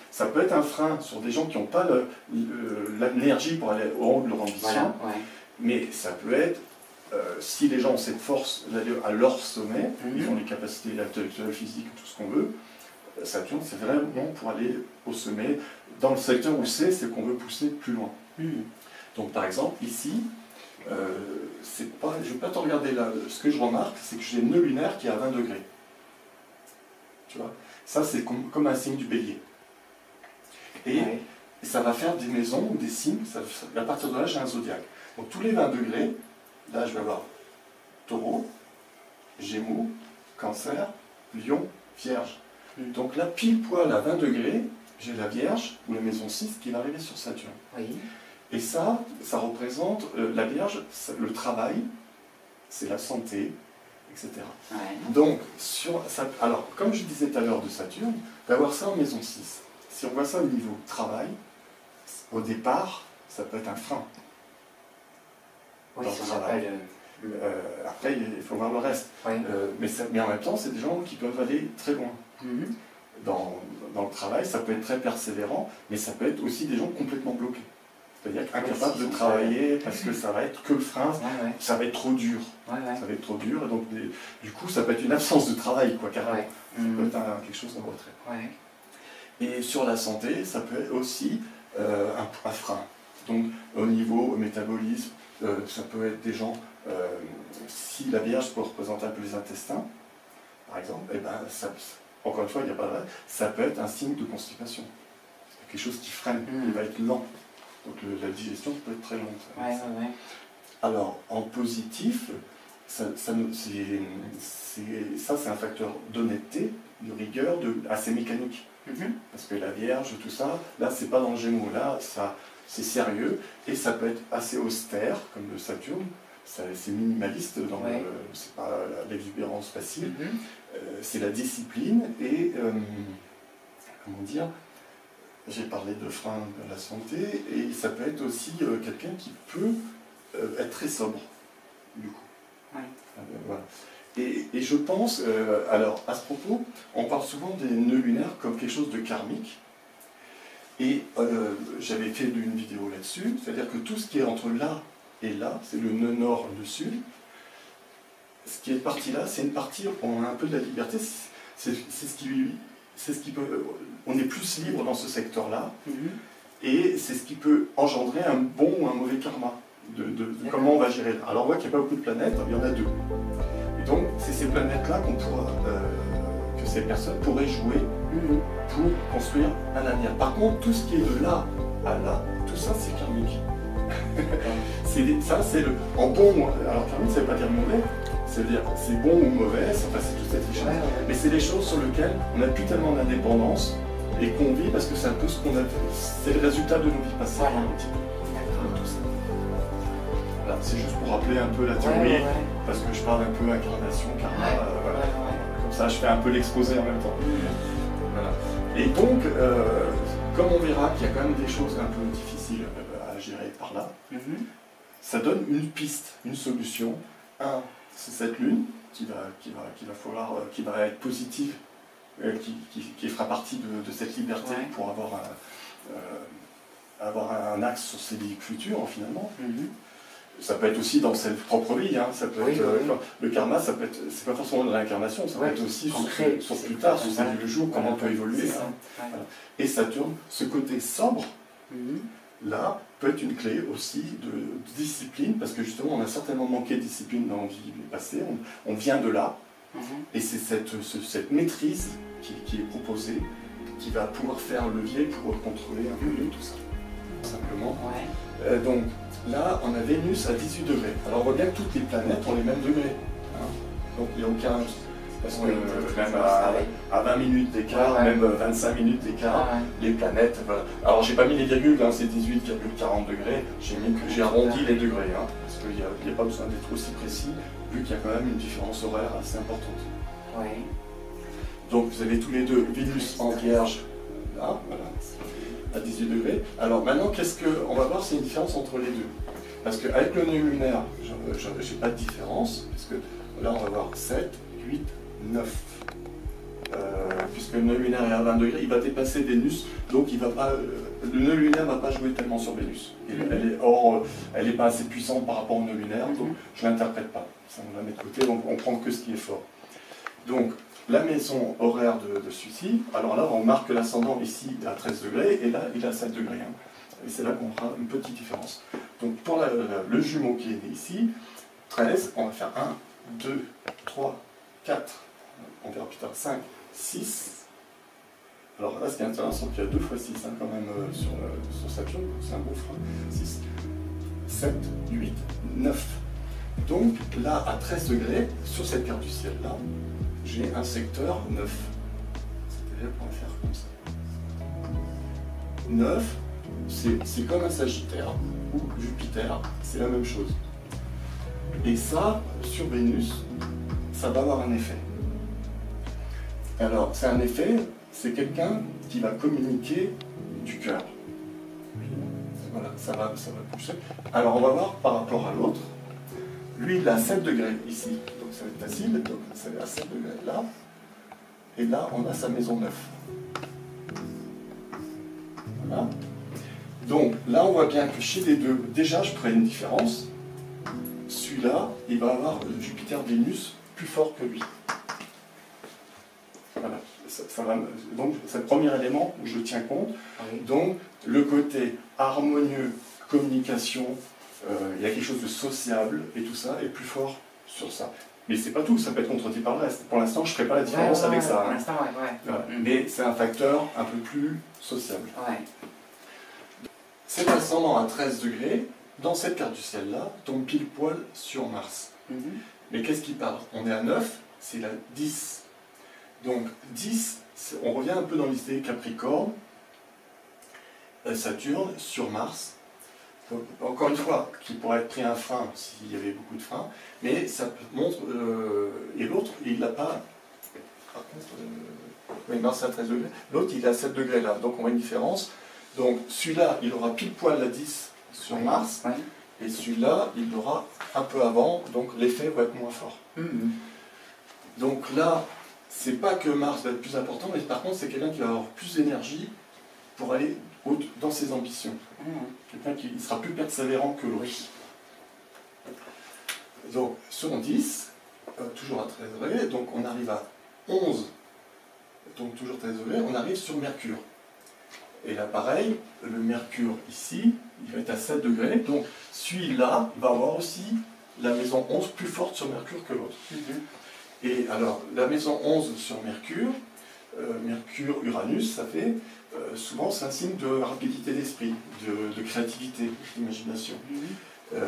Ça peut être un frein sur des gens qui n'ont pas l'énergie pour aller au rang de leur ambition. Voilà, ouais. Mais ça peut être, si les gens ont cette force d'aller à leur sommet, ils ont les capacités intellectuelles, physiques, tout ce qu'on veut. Saturne, c'est vraiment pour aller au sommet. Dans le secteur où c'est qu'on veut pousser plus loin. Donc par exemple, ici, je ne vais pas te regarder là. Ce que je remarque, c'est que j'ai une nœud lunaire qui est à 20 degrés. Tu vois, ça c'est comme un signe du bélier. Et ça va faire des maisons ou des signes. À partir de là, j'ai un zodiaque. Donc tous les 20 degrés, là je vais avoir Taureau, Gémeaux, Cancer, Lion, Vierge. Donc là, pile poil à 20 degrés, j'ai la Vierge, ou la maison 6, qui va arriver sur Saturne. Oui. Et ça représente la Vierge, le travail, c'est la santé, etc. Ouais. Donc, alors, comme je disais tout à l'heure de Saturne, d'avoir ça en maison 6, si on voit ça au niveau travail, au départ, ça peut être un frein. Oui, Dans si le on travail. appelle. Après, il faut voir le reste. Oui. Mais en même temps, c'est des gens qui peuvent aller très loin. Dans le travail, ça peut être très persévérant, mais ça peut être aussi des gens complètement bloqués. C'est-à-dire incapables de travailler parce que ça va être que le frein, ça va être trop dur. Ça va être trop dur, et donc du coup, ça peut être une absence de travail, quoi, carrément. Ça peut être quelque chose en retrait. Et sur la santé, ça peut être aussi un frein. Donc au niveau métabolisme, ça peut être des gens, si la Vierge peut représenter un peu les intestins, par exemple, et ben, encore une fois, il n'y a pas de... ça peut être un signe de constipation. C'est quelque chose qui freine, il va être lent. Donc la digestion peut être très lente. Alors, en positif, ça c'est un facteur d'honnêteté, de rigueur, assez mécanique. Parce que la Vierge, tout ça, là, c'est pas dans le Gémeaux, là, c'est sérieux, et ça peut être assez austère, comme le Saturne, c'est minimaliste, c'est pas l'exubérance facile, c'est la discipline, et, comment dire, j'ai parlé de frein de la santé, et ça peut être aussi quelqu'un qui peut être très sobre, du coup. Voilà. Et je pense, alors à ce propos, on parle souvent des nœuds lunaires comme quelque chose de karmique. Et j'avais fait une vidéo là-dessus, c'est-à-dire que tout ce qui est entre là et là, c'est le nœud nord, le sud. Ce qui est parti là, c'est une partie, on a un peu de la liberté, c'est ce qui peut, on est plus libre dans ce secteur-là, et c'est ce qui peut engendrer un bon ou un mauvais karma, de comment on va gérer. Alors on voit qu'il n'y a pas beaucoup de planètes, il y en a 2. Et donc c'est ces planètes-là que ces personnes pourraient jouer pour construire un avenir. Par contre, tout ce qui est de là à là, tout ça c'est karmique. Ça c'est le... En bon, alors karmique ça ne veut pas dire mauvais, c'est-à-dire c'est bon ou mauvais, enfin c'est toute cette richesse. Mais c'est des choses sur lesquelles on n'a plus tellement d'indépendance et qu'on vit parce que c'est un peu ce qu'on a... C'est le résultat de nos vies passées. Tout ça. Voilà, c'est juste pour rappeler un peu la théorie, parce que je parle un peu incarnation, karma, voilà. Comme ça je fais un peu l'exposé en même temps. Voilà. Et donc, comme on verra qu'il y a quand même des choses un peu difficiles, difficile à gérer par là. Mhm. Ça donne une piste, une solution. Un, c'est cette lune qui va être positive, qui fera partie de cette liberté pour avoir un axe sur ses vies futures, finalement. Mhm. Ça peut être aussi dans sa propre vie, hein. Ça peut Oui, être, oui. le karma, ça peut être, c'est pas forcément de l'incarnation, ça peut être aussi concret, sur plus tard, sur sa vie le jour, comment on peut évoluer. C'est ça. Hein. Ouais. Voilà. Et Saturne, ce côté sobre, Mhm. là, peut être une clé aussi de discipline, parce que justement, on a certainement manqué de discipline dans la vie passée, on vient de là, Mhm. et c'est cette maîtrise qui est proposée, qui va pouvoir faire levier pour contrôler un peu tout ça, simplement. Ouais. Donc, là, on a Vénus à 18 degrés. Alors, on voit bien que toutes les planètes ont les mêmes degrés. Hein. Donc, il n'y a aucun... Parce que Oui, même pareil. à 20 minutes d'écart, Ouais. même 25 minutes d'écart, Ah ouais. les planètes... Voilà. Alors, j'ai pas mis les virgules, hein, c'est 18,40 degrés. J'ai arrondi les degrés, hein, parce qu'il n'y a pas besoin d'être aussi précis, vu qu'il y a quand même une différence horaire assez importante. Ouais. Donc, vous avez tous les deux Vénus en Vierge, là, voilà, à 18 degrés. Alors maintenant, on va voir s'il y a une différence entre les deux. Parce qu'avec le nœud lunaire, je n'ai pas de différence, parce que là, on va voir 7, 8, 9. Puisque le nœud lunaire est à 20 degrés, il va dépasser Vénus, donc il va pas, le nœud lunaire ne va pas jouer tellement sur Vénus. Elle n'est pas assez puissante par rapport au nœud lunaire, donc je ne l'interprète pas. Ça, on la met de côté, donc on prend que ce qui est fort. Donc, la maison horaire de celui-ci, alors là, on marque l'ascendant ici à 13 degrés, et là, il est à 7 degrés. Hein. Et c'est là qu'on fera une petite différence. Donc, pour le jumeau qui est né ici, 13, on va faire 1, 2, 3, 4, on verra plus tard, 5, 6. Alors là, ce qui est intéressant, c'est qu'il y a 2 fois 6 hein, quand même sur Saturne, c'est un beau frein. 6, 7, 8, 9. Donc là, à 13 degrés, sur cette carte du ciel-là, j'ai un secteur 9. C'est-à-dire qu'on va faire comme ça. 9, c'est comme un Sagittaire ou Jupiter, c'est la même chose. Et ça, sur Vénus, ça va avoir un effet. Alors, c'est un effet, c'est quelqu'un qui va communiquer du cœur. Voilà, ça va pousser. Alors, on va voir par rapport à l'autre. Lui, il a 7 degrés ici, donc ça va être facile, donc ça va à 7 degrés là. Et là, on a sa maison 9. Voilà. Donc, là, on voit bien que chez les deux, déjà, je ferai une différence. Celui-là, il va avoir Jupiter-Vénus plus fort que lui. Voilà. Donc, c'est le premier élément où je tiens compte. Oui. Donc, le côté harmonieux, communication, il y a quelque chose de sociable et tout ça est plus fort sur ça. Mais c'est pas tout, ça peut être contredit par le reste. Pour l'instant, je ne ferai pas la différence avec ça. Pour Hein. l'instant, ouais. Voilà. Mais c'est un facteur un peu plus sociable. Ouais. Cet ascendant à 13 degrés, dans cette carte du ciel-là, tombe pile poil sur Mars. Mhm. Mais qu'est-ce qui parle? On est à 9, c'est la 10. Donc 10, on revient un peu dans l'idée Capricorne, Saturne sur Mars. Donc, encore une fois, qui pourrait être pris un frein s'il y avait beaucoup de freins, mais ça montre, et l'autre, il n'a pas, par contre, oui, Mars à 13 degrés, l'autre il est à 7 degrés là, donc on voit une différence. Donc celui-là, il aura pile poil la 10 sur Mars, Ouais. et celui-là, il l'aura un peu avant, donc l'effet va être moins fort. Mhm. Donc là, c'est pas que Mars va être plus important, mais par contre, c'est quelqu'un qui va avoir plus d'énergie pour aller dans ses ambitions. Mhm. Quelqu'un qui sera plus persévérant que l'autre. Donc, sur 10, toujours à 13 degrés, donc on arrive à 11, donc toujours 13 degrés, on arrive sur Mercure. Et là, pareil, le Mercure ici, il va être à 7 degrés, donc celui-là va avoir aussi la maison 11 plus forte sur Mercure que l'autre. Mhm. Et alors, la maison 11 sur Mercure, Mercure-Uranus, ça fait, souvent c'est un signe de rapidité d'esprit, de créativité, d'imagination. Mhm.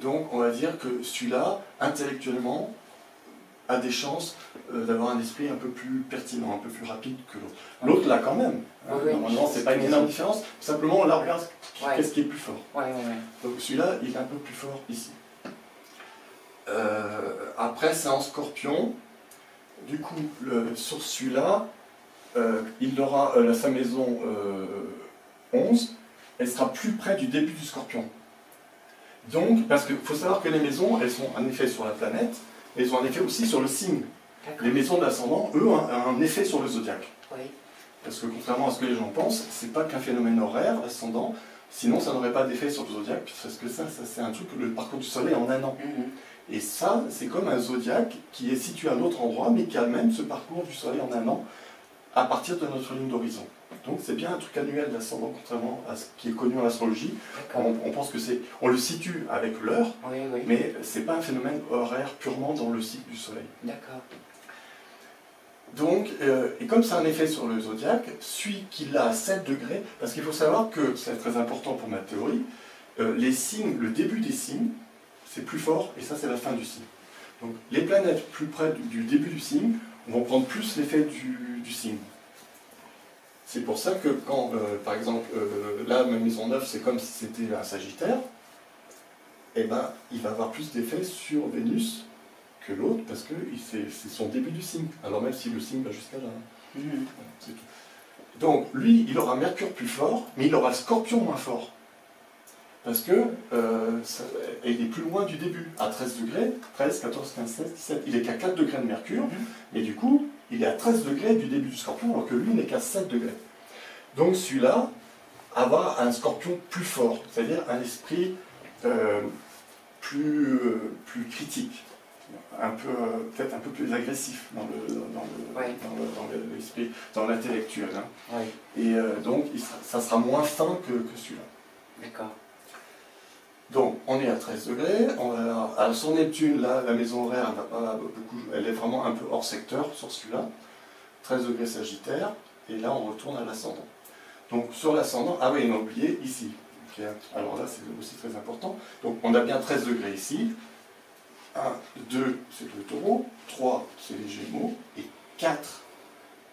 Donc on va dire que celui-là, intellectuellement, a des chances d'avoir un esprit un peu plus pertinent, un peu plus rapide que l'autre. L'autre l'a quand même. Oui. Normalement, c'est pas une énorme différence, simplement on la regarde Ouais. qu'est-ce qui est plus fort. Ouais. Donc celui-là, il est un peu plus fort ici. Après, c'est en Scorpion. Du coup, sur celui-là, il aura sa maison 11. elle sera plus près du début du Scorpion. Donc, parce qu'il faut savoir que les maisons, elles ont un effet sur la planète, mais elles ont un effet aussi sur le signe. Les maisons de l'ascendant, eux, ont un effet sur le zodiaque. Oui. Parce que contrairement à ce que les gens pensent, c'est pas qu'un phénomène horaire, l'ascendant, sinon ça n'aurait pas d'effet sur le zodiaque, parce que ça c'est un truc, le parcours du soleil en un an. Et ça, c'est comme un zodiaque qui est situé à un autre endroit, mais qui a même ce parcours du soleil en un an, à partir de notre ligne d'horizon. Donc c'est bien un truc annuel d'ascendant, contrairement à ce qui est connu en astrologie. On pense que c'est, on le situe avec l'heure, oui, oui. mais c'est pas un phénomène horaire purement dans le cycle du soleil. D'accord. Donc, et comme c'est un effet sur le zodiaque, celui qui l'a à 7 degrés, parce qu'il faut savoir que, c'est très important pour ma théorie, les signes, le début des signes, c'est plus fort, et ça c'est la fin du signe. Donc les planètes plus près du début du signe vont prendre plus l'effet du signe. C'est pour ça que quand, par exemple, là, ma maison 9, c'est comme si c'était un Sagittaire, eh ben, il va avoir plus d'effet sur Vénus que l'autre, parce que c'est son début du signe, alors même si le signe va jusqu'à là. C'est tout. Donc, lui, il aura Mercure plus fort, mais il aura le Scorpion moins fort. Parce que il est plus loin du début, à 13 degrés, 13, 14, 15, 16, 17. Il est qu'à 4 degrés de Mercure, mais du coup, il est à 13 degrés du début du Scorpion, alors que lui n'est qu'à 7 degrés. Donc celui-là, avoir un Scorpion plus fort, c'est-à-dire un esprit plus critique, peut-être un peu plus agressif dans l'esprit, dans l'intellectuel. Hein. Oui. Et donc, ça sera moins fin que celui-là. D'accord. Donc, on est à 13 degrés. Alors, sur Neptune, là, la maison horaire, elle, va pas beaucoup, elle est vraiment un peu hors secteur sur celui-là. 13 degrés Sagittaire. Et là, on retourne à l'ascendant. Donc, sur l'ascendant, ah oui, on a oublié ici. Okay. Alors là, c'est aussi très important. Donc, on a bien 13 degrés ici. 1, 2, c'est le Taureau. 3, c'est les Gémeaux. Et 4,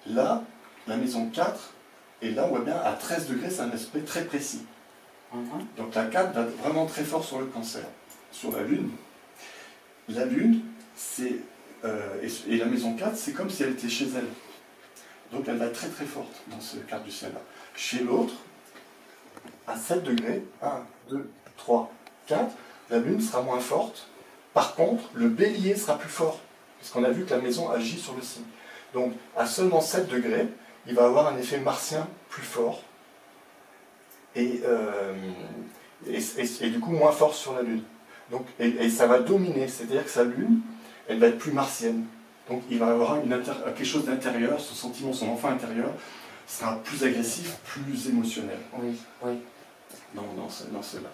là, la maison 4. Et là, on voit bien, à 13 degrés, c'est un aspect très précis. Donc la 4 va vraiment très fort sur le Cancer. Sur la Lune, c'est et la maison 4, c'est comme si elle était chez elle. Donc elle va être très très forte dans ce quart du ciel-là. Chez l'autre, à 7 degrés, 1, 2, 3, 4, la Lune sera moins forte. Par contre, le Bélier sera plus fort, puisqu'on a vu que la maison agit sur le signe. Donc à seulement 7 degrés, il va avoir un effet martien plus fort. Et du coup moins fort sur la Lune. Donc, et ça va dominer, c'est-à-dire que sa Lune, elle va être plus martienne. Donc il va avoir quelque chose d'intérieur, son sentiment, son enfant intérieur sera plus agressif, plus émotionnel. Oui, oui. Dans cela.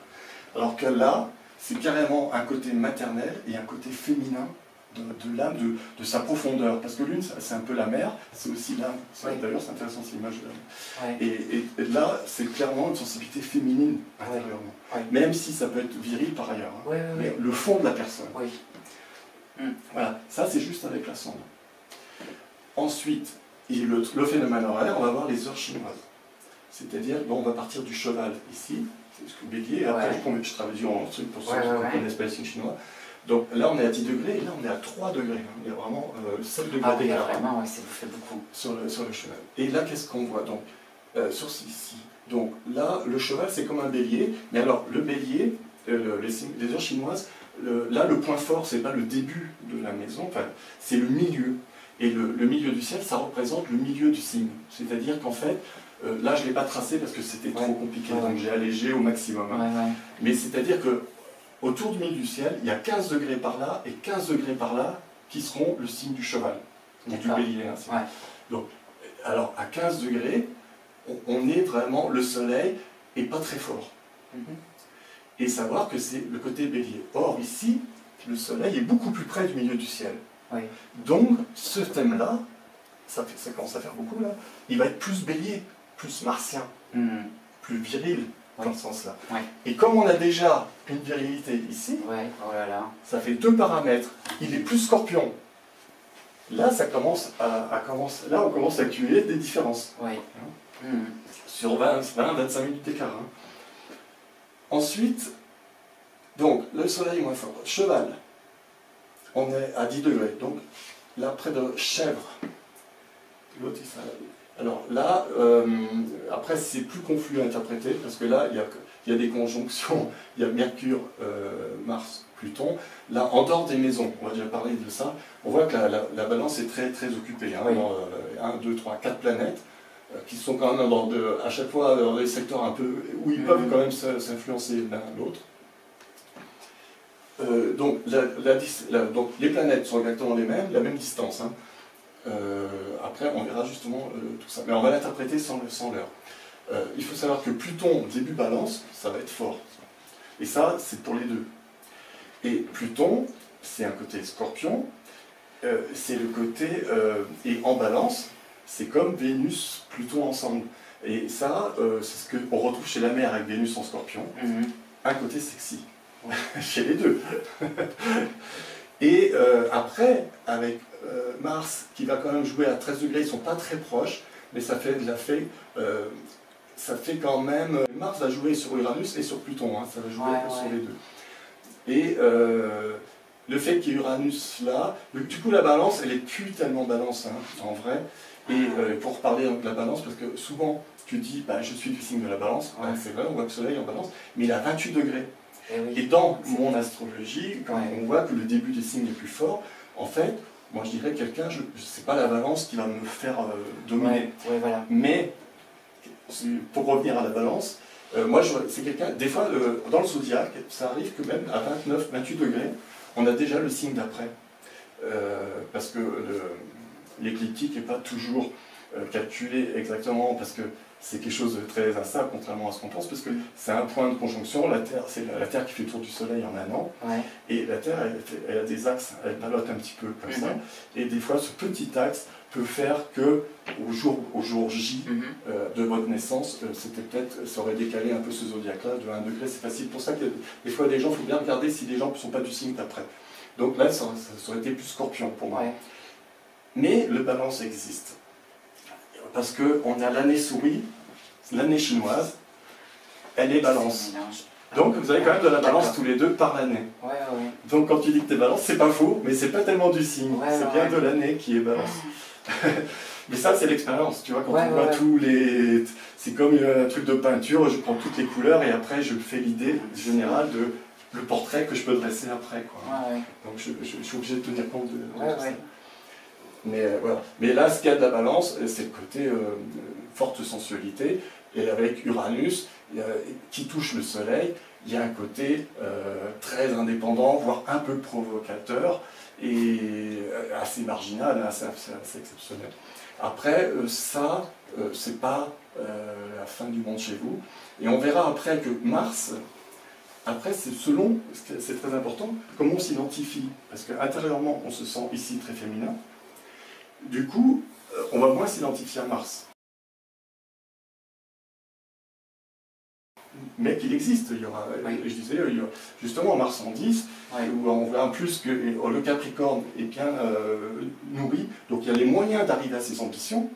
Alors que là, c'est carrément un côté maternel et un côté féminin de l'âme, de sa profondeur. Parce que Lune, c'est un peu la mer, c'est aussi l'âme. Oui. D'ailleurs, c'est intéressant, c'est l'image de l'âme. Oui. Et là, c'est clairement une sensibilité féminine intérieurement. Oui. Même si ça peut être viril par ailleurs. Hein. Oui, oui, oui. Mais le fond de la personne. Oui. Voilà, ça c'est juste avec l'ascendant. Ensuite, le phénomène horaire, on va voir les heures chinoises. C'est-à-dire, bon, on va partir du cheval ici, c'est ce que Bélier, et après je traduis en truc pour ceux qui ne connaissent pas les signes chinois. Donc là on est à 10 degrés, et là on est à 3 degrés. Hein. Il y a vraiment 7 degrés d'écart. Vraiment, oui, ça vous fait beaucoup. Sur le cheval. Et là, qu'est-ce qu'on voit donc sur ici. Donc là, le cheval c'est comme un bélier, mais alors le bélier, les heures chinoises, là le point fort, c'est pas le début de la maison, enfin, c'est le milieu. Et le milieu du ciel, ça représente le milieu du signe. C'est-à-dire qu'en fait, là je ne l'ai pas tracé parce que c'était trop compliqué, donc j'ai allégé au maximum. Hein. Mais c'est-à-dire que autour du milieu du ciel, il y a 15 degrés par là et 15 degrés par là qui seront le signe du cheval, donc du bélier. Hein, donc, alors à 15 degrés, on est vraiment, le soleil est pas très fort. Et savoir que c'est le côté bélier. Or ici, le soleil est beaucoup plus près du milieu du ciel. Donc ce thème-là, ça commence à faire beaucoup là, il va être plus bélier, plus martien, plus viril dans ce sens-là. Et comme on a déjà une virilité ici, ça fait 2 paramètres. Il est plus scorpion. Là, ça commence là, on commence à accumuler des différences. Sur 20-25 minutes d'écart. Hein. Ensuite, donc, le soleil est moins fort. Cheval, on est à 10 degrés. Donc, là, près de chèvre. L'autre, Alors là, après c'est plus confus à interpréter, parce que là, il y a des conjonctions, il y a Mercure, Mars, Pluton. Là, en dehors des maisons, on va déjà parler de ça, on voit que la balance est très, très occupée. Hein, Oui. 1, 2, 3, 4 planètes, qui sont quand même à chaque fois dans des secteurs un peu où ils peuvent quand même s'influencer l'un l'autre. Donc, donc les planètes sont exactement les mêmes, la même distance. Hein. Après, on verra justement tout ça. Mais on va l'interpréter sans l'heure. Il faut savoir que Pluton, début balance, ça va être fort. Et ça, c'est pour les deux. Et Pluton, c'est un côté scorpion, c'est le côté... et en balance, c'est comme Vénus, Pluton ensemble. Et ça, c'est ce qu'on retrouve chez la mère avec Vénus en scorpion. Un côté sexy. Chez les deux. Et après, avec Mars, qui va quand même jouer à 13 degrés, ils ne sont pas très proches, mais ça fait quand même... Mars va jouer sur Uranus et sur Pluton, hein, ça va jouer sur les deux. Et le fait qu'il y ait Uranus là, du coup la balance, elle n'est plus tellement balance, hein, en vrai. Et pour reparler de la balance, parce que souvent tu dis, bah, je suis du signe de la balance, c'est vrai, on voit le soleil en balance, mais il a 28 degrés. Et dans mon astrologie, quand on voit que le début des signes est plus fort, en fait, moi je dirais quelqu'un, c'est pas la balance qui va me faire dominer. Voilà. Mais, pour revenir à la balance, moi c'est quelqu'un, des fois dans le zodiaque, ça arrive que même à 29, 28 degrés, on a déjà le signe d'après. Parce que l'écliptique n'est pas toujours calculé exactement, parce que c'est quelque chose de très instable, contrairement à ce qu'on pense, parce que c'est un point de conjonction. La Terre, c'est la Terre qui fait le tour du Soleil en un an, et la Terre, elle a des axes, elle balotte un petit peu comme ça, et des fois, ce petit axe peut faire que au jour J de votre naissance, ça aurait décalé un peu ce zodiaque-là de 1 degré. C'est facile pour ça que des fois, les gens, il faut bien regarder si les gens ne sont pas du signe d'après. Donc là, ça aurait été plus Scorpion pour moi. Mais le balance existe. Parce qu'on a l'année souris, l'année chinoise, elle est balance. Donc vous avez quand même de la balance tous les deux par l'année. Donc quand tu dis que tu es balance, c'est pas faux, mais c'est pas tellement du signe. C'est bien de l'année qui est balance. Mais ça, c'est l'expérience, tu vois, quand on voit tous les... C'est comme un truc de peinture, je prends toutes les couleurs et après je fais l'idée générale de le portrait que je peux dresser après, quoi. Donc je suis obligé de tenir compte de ça. Mais voilà. Mais là, ce qu'il y a de la balance, c'est le côté forte sensualité. Et avec Uranus, qui touche le Soleil, il y a un côté très indépendant, voire un peu provocateur, et assez marginal, assez exceptionnel. Après, ça, c'est pas la fin du monde chez vous. Et on verra après que Mars, après, c'est selon, c'est très important, comment on s'identifie. Parce qu'intérieurement, on se sent ici très féminin. Du coup, on va moins s'identifier à Mars. Mais qu'il existe, il y aura, je disais, il y aura, justement Mars en 10, où on voit en plus que le Capricorne est bien nourri, donc il y a les moyens d'arriver à ses ambitions.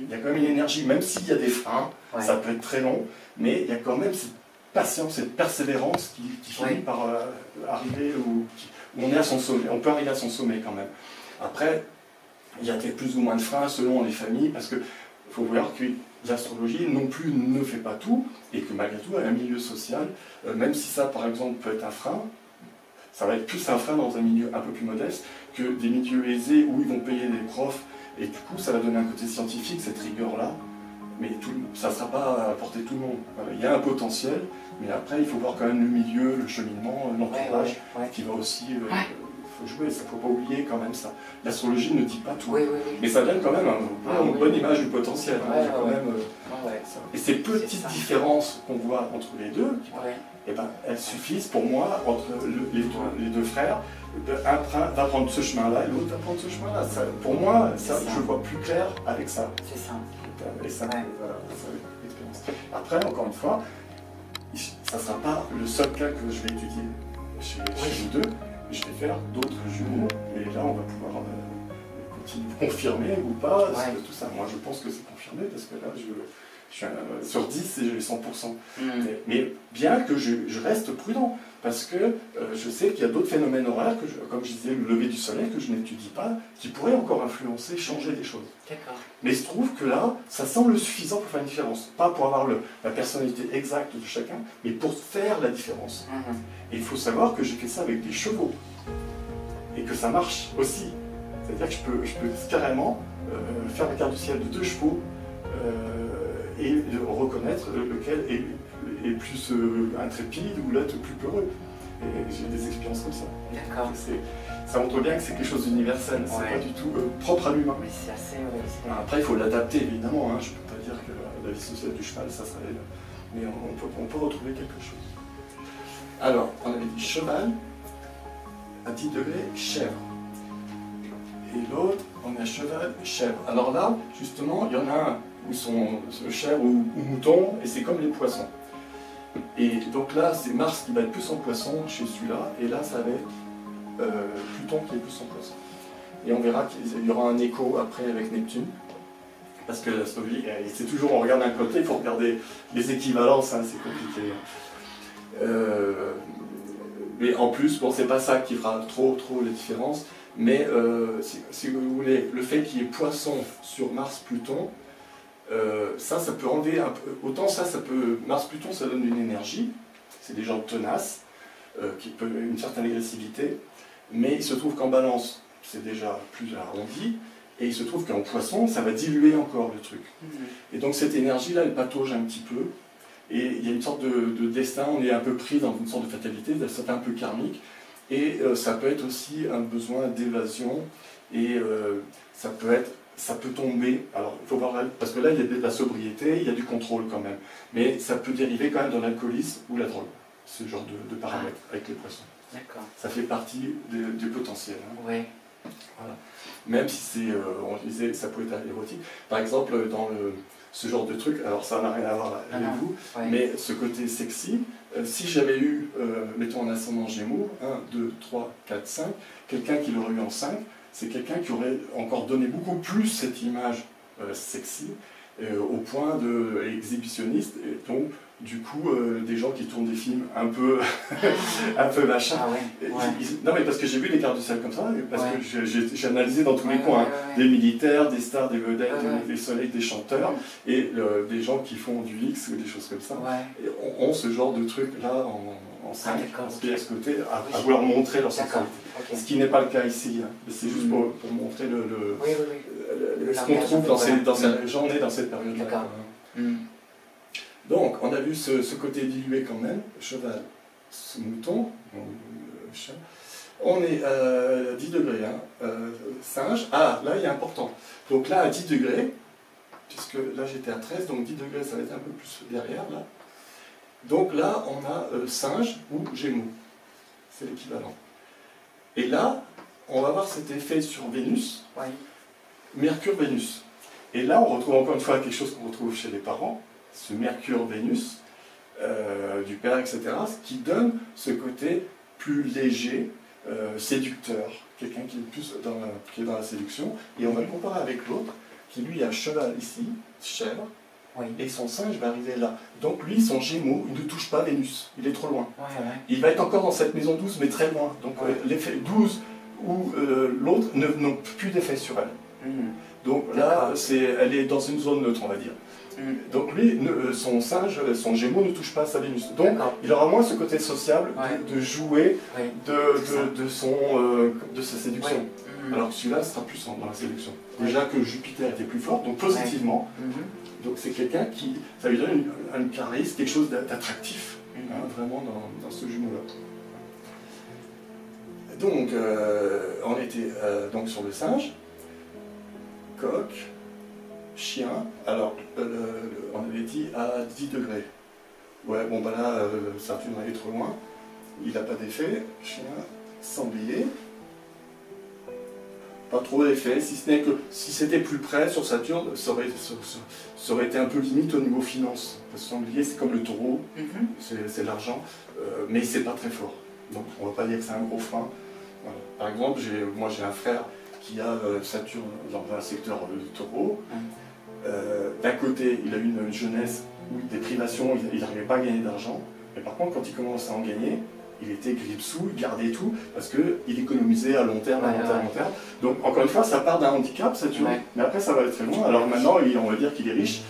Il y a quand même une énergie, même s'il y a des freins, ça peut être très long, mais il y a quand même cette patience, cette persévérance qui finit par arriver où on est à son sommet. On peut arriver à son sommet quand même. Après, il y a plus ou moins de freins selon les familles, parce qu'il faut voir que l'astrologie non plus ne fait pas tout, et que malgré tout, elle a un milieu social, même si ça, par exemple, peut être un frein, ça va être plus un frein dans un milieu un peu plus modeste que des milieux aisés où ils vont payer des profs, et du coup, ça va donner un côté scientifique, cette rigueur-là, mais ça ne sera pas à porter tout le monde. Il y a un potentiel, mais après, il faut voir quand même le milieu, le cheminement, l'entourage, qui va aussi... faut jouer, il ne faut pas oublier quand même ça. L'astrologie ne dit pas tout, mais ça donne quand même une bonne image du potentiel. Et ces petites différences qu'on voit entre les deux, elles suffisent pour moi, entre les deux frères, un va prendre ce chemin-là et l'autre va prendre ce chemin-là. Pour moi, je vois plus clair avec ça. C'est ça. Et ça, voilà, ça va être l'expérience. Après, encore une fois, ça ne sera pas le seul cas que je vais étudier chez vous deux. Je vais faire d'autres jumeaux, et là on va pouvoir continuer confirmer ou pas, tout ça. Moi je pense que c'est confirmé, parce que là Sur 10, j'ai 100%. Mais bien que je reste prudent, parce que je sais qu'il y a d'autres phénomènes horaires, comme je disais, le lever du soleil, que je n'étudie pas, qui pourraient encore influencer, changer des choses. Mais il se trouve que là, ça semble suffisant pour faire une différence. Pas pour avoir la personnalité exacte de chacun, mais pour faire la différence. Et il faut savoir que j'ai fait ça avec des chevaux. Et que ça marche aussi. C'est-à-dire que je peux carrément faire la carte du ciel de 2 chevaux et reconnaître lequel est plus intrépide ou l'autre plus peureux. Et j'ai des expériences comme ça. D'accord. Ça montre bien que c'est quelque chose d'universel, c'est pas du tout propre à l'humain. Mais c'est assez... Après, il faut l'adapter évidemment, hein. Je ne peux pas dire que la vie sociale du cheval, ça serait... Mais on peut retrouver quelque chose. Alors, on avait dit cheval, à 10 degrés, chèvre. Et l'autre, on a cheval, chèvre. Alors là, justement, il y en a un où sont chèvre ou mouton, et c'est comme les poissons. Et donc là, c'est Mars qui va être plus en poisson chez celui-là, et là, ça va être Pluton qui est plus en poisson. Et on verra qu'il y aura un écho après avec Neptune, parce que l'astrologie, c'est toujours, on regarde d'un côté, il faut regarder les équivalences, hein, c'est compliqué. Mais en plus, bon, c'est pas ça qui fera trop les différences, mais si vous voulez, le fait qu'il y ait poisson sur Mars-Pluton, ça peut enlever un peu. Autant ça peut. Mars-Pluton, ça donne une énergie, c'est des gens tenaces, qui peuvent une certaine agressivité, mais il se trouve qu'en Balance, c'est déjà plus arrondi, et il se trouve qu'en Poisson, ça va diluer encore le truc. Et donc cette énergie-là, elle patauge un petit peu, et il y a une sorte de destin, on est un peu pris dans une sorte de fatalité, ça fait un peu karmique, et ça peut être aussi un besoin d'évasion, et ça peut tomber, alors il faut voir, parce que là il y a de la sobriété, il y a du contrôle quand même, mais ça peut dériver quand même dans l'alcoolisme ou la drogue, ce genre de paramètres avec les poissons. D'accord. Ça fait partie du potentiel. Hein. Oui. Voilà. Même si c'est, on disait, ça peut être érotique. Par exemple, dans ce genre de truc, alors ça n'a rien à voir avec vous, mais ce côté sexy, si j'avais eu, mettons un ascendant Gémeaux, 1, 2, 3, 4, 5, quelqu'un qui l'aurait eu en 5, c'est quelqu'un qui aurait encore donné beaucoup plus cette image sexy, au point de exhibitionniste, et donc du coup des gens qui tournent des films un peu un peu machin. Ah ouais, ouais. Non mais parce que j'ai vu les cartes du ciel comme ça, parce que j'ai analysé dans tous les coins, des militaires, des stars, des vedettes, des soleils, des chanteurs, et des gens qui font du X ou des choses comme ça, et ont ce genre de truc là en 5, parce qu'il y a ce côté à vouloir montrer leur sexualité. Ce qui n'est pas le cas ici, hein. C'est juste pour montrer ce qu'on trouve dans cette journée, dans cette période-là. Donc, on a vu ce côté dilué quand même, cheval, ce mouton, chat. On est à 10 degrés, hein, singe. Ah, là, il est important. Donc là, à 10 degrés, puisque là, j'étais à 13, donc 10 degrés, ça va être un peu plus derrière, là. Donc là, on a singe ou gémeaux. C'est l'équivalent. Et là, on va voir cet effet sur Vénus, Mercure-Vénus. Et là, on retrouve encore une fois quelque chose qu'on retrouve chez les parents, ce Mercure-Vénus, du père, etc., ce qui donne ce côté plus léger, séducteur, quelqu'un qui est plus qui est dans la séduction. Et on va le comparer avec l'autre, qui lui a cheval ici, chèvre, et son singe va arriver là. Donc lui, son Gémeaux, il ne touche pas Vénus, il est trop loin. Il va être encore dans cette maison 12, mais très loin. Donc l'effet 12 ou l'autre n'ont plus d'effet sur elle. Donc là, elle est dans une zone neutre, on va dire. Donc lui, son singe, son Gémeaux ne touche pas sa Vénus. Donc il aura moins ce côté sociable de jouer de sa séduction. Alors que celui-là sera plus dans la séduction. Déjà que Jupiter était plus fort, donc positivement. Donc c'est quelqu'un qui, ça lui donne un charisme, quelque chose d'attractif, hein, vraiment dans ce jumeau-là. Donc on était donc sur le singe, coq, chien, alors on avait dit à 10 degrés. Ouais, bon bah là, Saturne est trop loin, il n'a pas d'effet. Chien, sanglier, pas trop d'effet, si ce n'est que si c'était plus près sur Saturne, ça aurait été un peu limite au niveau finance. Parce que sanglier, c'est comme le taureau, c'est l'argent, mais c'est pas très fort. Donc on va pas dire que c'est un gros frein. Voilà. Par exemple, moi j'ai un frère qui a Saturne dans un secteur de taureau. D'un côté, il a eu une jeunesse où des privations, il n'arrivait pas à gagner d'argent. Mais par contre, quand il commence à en gagner, il était gripsou, il gardait tout, parce qu'il économisait à long terme, à long terme. Donc, encore une fois, ça part d'un handicap, ça tue. Mais après, ça va aller très loin. Alors maintenant, on va dire qu'il est riche,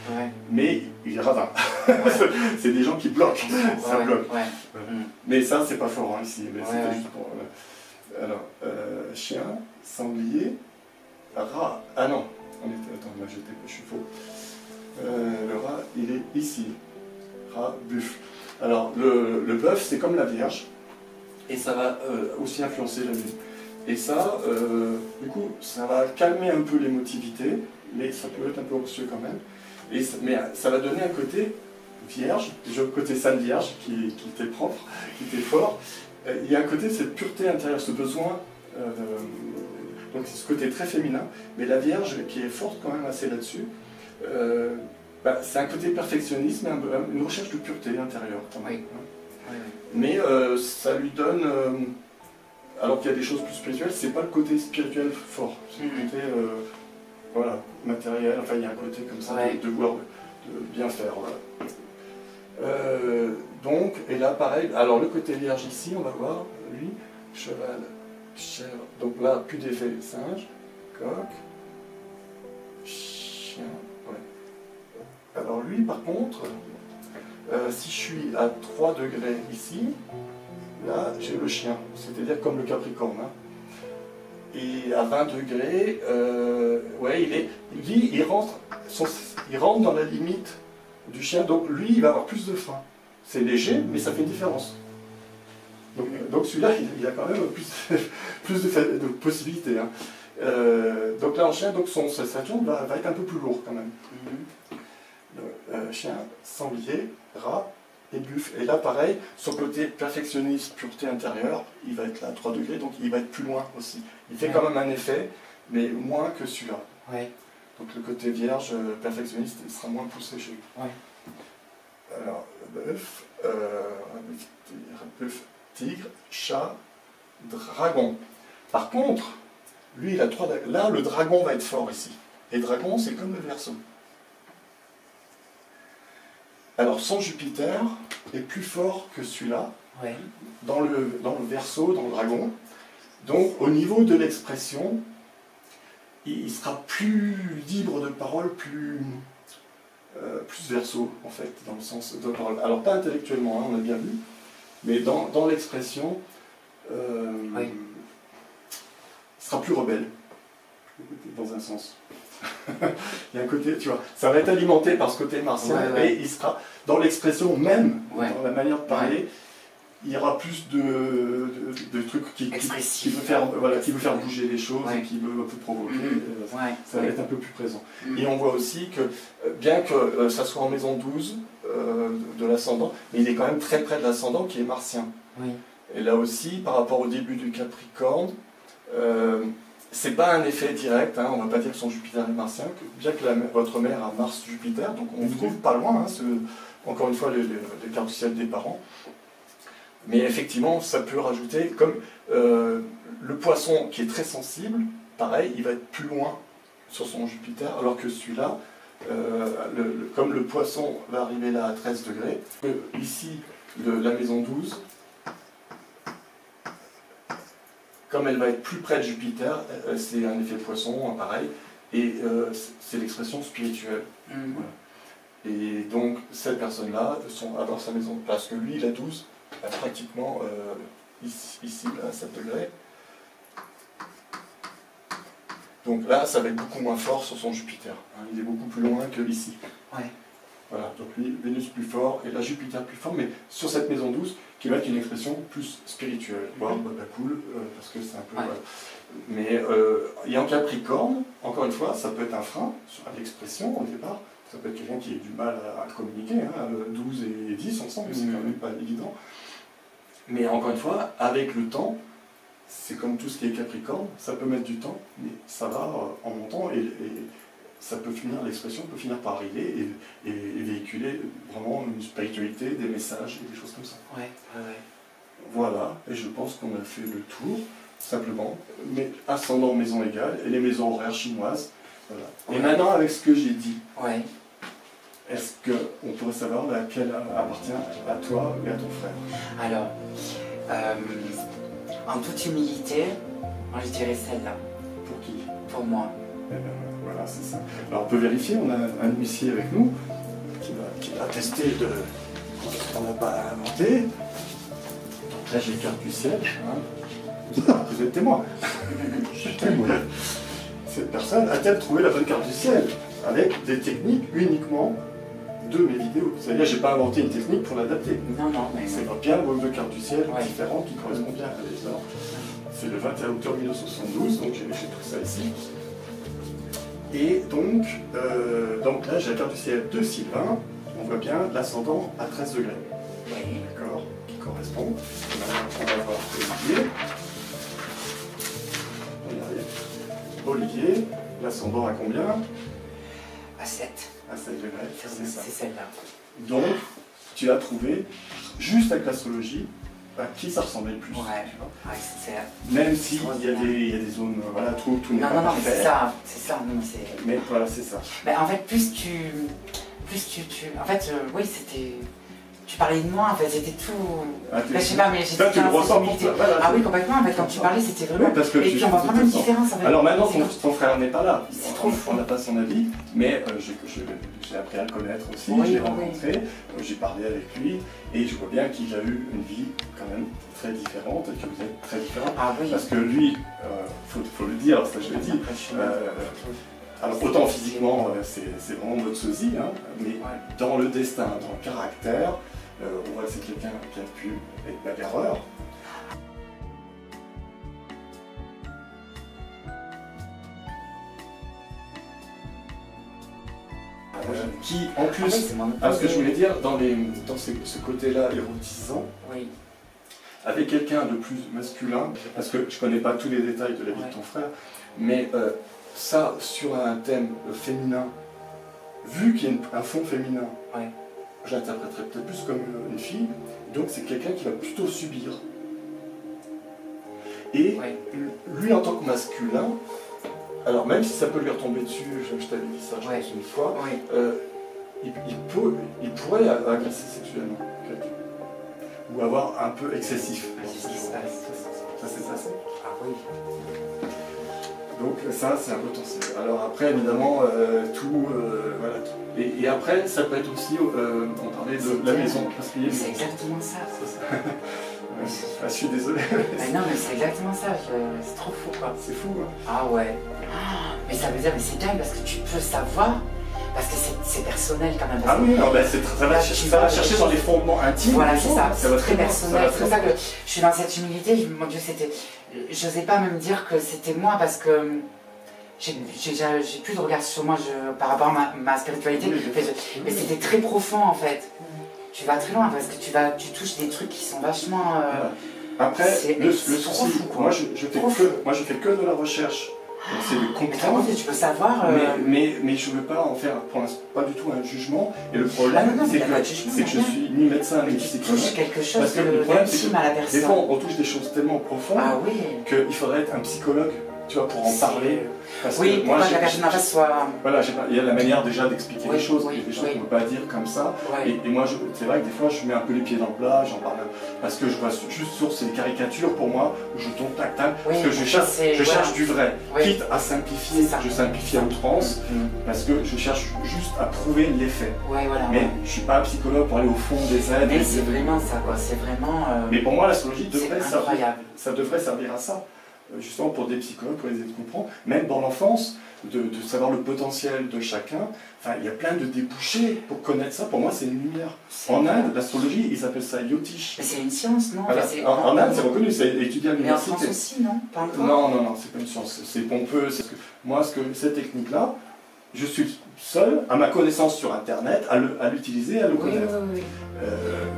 mais il est radin. C'est des gens qui bloquent. Ça bloque. Mais ça, c'est pas fort hein, ici. Mais c'était juste pour, alors, chien, sanglier, rat. Ah non, attends, là, je suis faux. Le rat, il est ici. Rat, buffle. Alors, le bœuf, c'est comme la Vierge, et ça va aussi influencer la lune. Et ça, du coup, ça va calmer un peu l'émotivité, mais ça peut être un peu anxieux quand même. Mais ça va donner un côté vierge, le côté sainte vierge, qui était propre, qui était fort. Il y a un côté, cette pureté intérieure, ce besoin, donc c'est ce côté très féminin, mais la Vierge, qui est forte quand même assez là-dessus, c'est un côté perfectionnisme, une recherche de pureté intérieure. Mais ça lui donne, alors qu'il y a des choses plus spirituelles, c'est pas le côté spirituel fort, c'est le côté voilà, matériel, enfin il y a un côté comme ça de vouloir de bien faire. Voilà. Donc, et là pareil, alors le côté vierge ici, on va voir, lui, cheval, chèvre, donc là plus d'effet, singe, coq, chien, ouais. Alors lui par contre, si je suis à 3 degrés ici, là j'ai le chien, c'est-à-dire comme le Capricorne. Hein. Et à 20 degrés, ouais, il rentre dans la limite du chien, donc lui il va avoir plus de frein. C'est léger, mais ça fait une différence. Donc celui-là, il a quand même plus de possibilités. Hein. Donc là en chien, donc sa Saturne va être un peu plus lourd quand même. Chien, sanglier, rat et buffle. Et là pareil, son côté perfectionniste, pureté intérieure, il va être là à 3 degrés, donc il va être plus loin aussi. Il fait quand même un effet, mais moins que celui-là. Donc le côté vierge, perfectionniste, il sera moins poussé chez lui. Alors, bœuf, tigre, chat, dragon. Par contre, lui, il a 3 degrés. Là, le dragon va être fort ici. Et dragon, c'est comme le Verseau. Alors, son Jupiter est plus fort que celui-là, dans le Verseau, dans le dragon. Donc, au niveau de l'expression, il sera plus libre de parole, plus Verseau, en fait, dans le sens de parole. Alors, pas intellectuellement, hein, on a bien vu, mais dans l'expression, il sera plus rebelle, dans un sens. Il y a un côté, tu vois, ça va être alimenté par ce côté martien, et il sera, dans l'expression même, dans la manière de parler, il y aura plus de trucs qui veut faire, qui veut faire bouger les choses et qui veut un peu provoquer. Ça va être un peu plus présent. Et on voit aussi que, bien que ça soit en maison 12 de l'ascendant, mais il est quand même très près de l'ascendant qui est martien. Et là aussi, par rapport au début du Capricorne, c'est pas un effet direct, hein, on ne va pas dire que son Jupiter est martien, bien que votre mère a Mars-Jupiter, donc on trouve pas loin, hein, encore une fois, les cartes du ciel des parents. Mais effectivement, ça peut rajouter, comme le poisson qui est très sensible, pareil, il va être plus loin sur son Jupiter, alors que celui-là, comme le poisson va arriver là à 13 degrés, ici, la maison 12, comme elle va être plus près de Jupiter, c'est un effet poisson, pareil, et c'est l'expression spirituelle. Voilà. Et donc, cette personne-là, avoir sa maison, parce que lui, il a 12, pratiquement ici, à 7 degrés. Donc là, ça va être beaucoup moins fort sur son Jupiter. Hein, il est beaucoup plus loin que ici. Voilà, donc lui, Vénus plus fort et la Jupiter plus fort, mais sur cette maison 12, qui va être une expression plus spirituelle. Voilà, cool, parce que c'est un peu... Mais et en Capricorne, encore une fois, ça peut être un frein sur l'expression au départ. Ça peut être quelqu'un qui a du mal à communiquer, hein, 12 et 10 ensemble, c'est quand même pas évident. Mais encore une fois, avec le temps, c'est comme tout ce qui est Capricorne, ça peut mettre du temps, mais ça va en montant et ça peut finir, l'expression peut finir par arriver et véhiculer vraiment une spiritualité, des messages et des choses comme ça. Voilà, et je pense qu'on a fait le tour, simplement, mais ascendant maison égale et les maisons horaires chinoises. Voilà. Et maintenant, avec ce que j'ai dit, Ouais. est-ce qu'on pourrait savoir laquelle appartient à toi et à ton frère? Alors, en toute humilité, moi je dirais celle-là, Pour qui? pour moi. Eh ben, voilà, c'est ça. Alors on peut vérifier, on a un huissier avec nous qui va tester de qu'on n'a pas inventé. Donc là j'ai les cartes du ciel. Hein. Vous êtes témoin. Je suis témoin. Cette personne a-t-elle trouvé la bonne carte du ciel avec des techniques uniquement de mes vidéos? C'est-à-dire j'ai pas inventé une technique pour l'adapter. Non, non, mais... C'est bien vos deux cartes du ciel Ouais. différentes qui correspondent bien à les heures. C'est le 21 octobre 1972, donc j'ai tout ça ici. Et donc là j'ai la carte du ciel de Sylvain. On voit bien l'ascendant à 13 degrés. Oui. D'accord, qui correspond. Maintenant, on va voir Olivier. Regardez. Olivier, l'ascendant à combien? À 7. À 7 degrés, c'est ça. C'est celle-là. Donc, tu as trouvé, juste avec l'astrologie, à qui ça ressemblait le plus. Ouais, tu vois. ouais, c'est... Même s'il y a des zones, voilà, tout n'est Non, pas non, non, mais parfait. c'est ça, non, c'est... Mais voilà, c'est ça. Ben, en fait, plus tu... En fait, oui, c'était... Tu parlais de moi, en fait, c'était tout... Ah, Ben, je sais pas, mais ça, j'étais tu le dans la ressens pour sensibilité. toi. Voilà, Ah oui, complètement, en fait, quand tu parlais, c'était vraiment... Oui, parce que Et puis on voit vraiment une différence, en fait. Alors maintenant, C'est ton frère n'est pas là. C'est trop fou. On n'a pas son avis, mais j'ai appris à le connaître aussi, Oui, je l'ai oui. rencontré, j'ai parlé avec lui, et je vois bien qu'il a eu une vie quand même très différente, et que vous êtes très différents. Ah oui. Parce que lui, faut le dire, ça je l'ai dit, Après, je suis- alors autant physiquement, c'est vraiment notre sosie, hein, mais Ouais. dans le destin, dans le caractère, on voit que c'est quelqu'un qui a pu être bagarreur. Qui en Ah oui, plus, c'est mon ce que je opposé. voulais dire, dans ce côté-là érotisant, Oui. avec quelqu'un de plus masculin, parce que je ne connais pas tous les détails de la vie Ouais. de ton frère, mais ça, sur un thème féminin, vu qu'il y a un fond féminin, Ouais. je l'interpréterais peut-être plus comme une fille, donc c'est quelqu'un qui va plutôt subir. Et Ouais. lui, en tant que masculin, alors même si ça peut lui retomber dessus, je t'avais dit ça je Ouais. pense une fois, Oui. il pourrait agresser sexuellement quelqu'un. Ou avoir un peu excessif. C'est ce qui se passe. Ça s'est passé. Ah oui. Donc ça, c'est un potentiel. Alors après, évidemment, voilà. Et après, ça peut être aussi, on parlait de la maison. Parce qu'il y a C'est exactement ça. je suis désolé. Mais non, mais c'est exactement ça. C'est trop fou, quoi. C'est fou, hein. Ah ouais. Ah, mais ça veut dire, mais c'est dingue parce que tu peux savoir, parce que c'est personnel quand même. Ah oui, non, ben ça va Là, ça va chercher dans les fondements intimes. Voilà, c'est ça. va C'est très loin, personnel. va C'est pour ça que je suis dans cette humilité. Mon Dieu, c'était. J'osais pas me dire que c'était moi parce que j'ai plus de regard sur moi par rapport à ma spiritualité. Oui, Mais c'était très profond en fait. Tu vas très loin parce que tu touches des trucs qui sont vachement. Après, c'est le trop souci, fou, quoi. moi je fais que de la recherche. Donc c'est de Mais comment comprendre. tu peux savoir. Mais je ne veux pas en faire pour l'instant pas du tout un jugement. Et le Ah problème, non, non, c'est mais pas de jugement, que je rien. suis ni médecin Mais ni tu psychologue. touches quelque chose Parce que le problème, c'est d'intime à la Des personne. fois, on touche des choses tellement profondes Ah oui. qu'il faudrait être un psychologue, tu vois, pour en parler. Parce Oui, que pour pas que la personne en face soit. Voilà, il y a la manière déjà d'expliquer Oui, les choses. oui, Il y a des choses oui. qu'on ne peut pas dire comme ça. Ouais. Et moi, c'est vrai que des fois, je mets un peu les pieds dans le plat, j'en parle. Parce que je vois juste sur ces caricatures, pour moi, où je tombe tac-tac. Oui, Parce que je cherche voilà. du vrai. Oui. Quitte à simplifier, C'est ça. je simplifie à outrance. Parce que je cherche juste à prouver l'effet. Ouais, voilà. Mais ouais. je ne suis pas un psychologue pour aller au fond des aides. Mais c'est vraiment ça, quoi. C'est vraiment. Mais pour moi, l'astrologie c'est devrait servir. incroyable. Ça devrait servir à ça. Justement pour des psychologues, pour les aider à comprendre. Même dans l'enfance, de savoir le potentiel de chacun. Enfin, il y a plein de débouchés pour connaître ça. Pour moi, c'est une lumière. En Inde, l'astrologie, ils appellent ça Yotish. Mais c'est une science, non? Voilà. Enfin, En Inde, c'est reconnu, c'est étudié à Mais en France l'université. aussi, non? Pas encore? Non, c'est pas une science, c'est pompeux. Moi, cette technique-là, je suis seul, à ma connaissance sur Internet, à l'utiliser, à le Oui, oui, connaître. oui.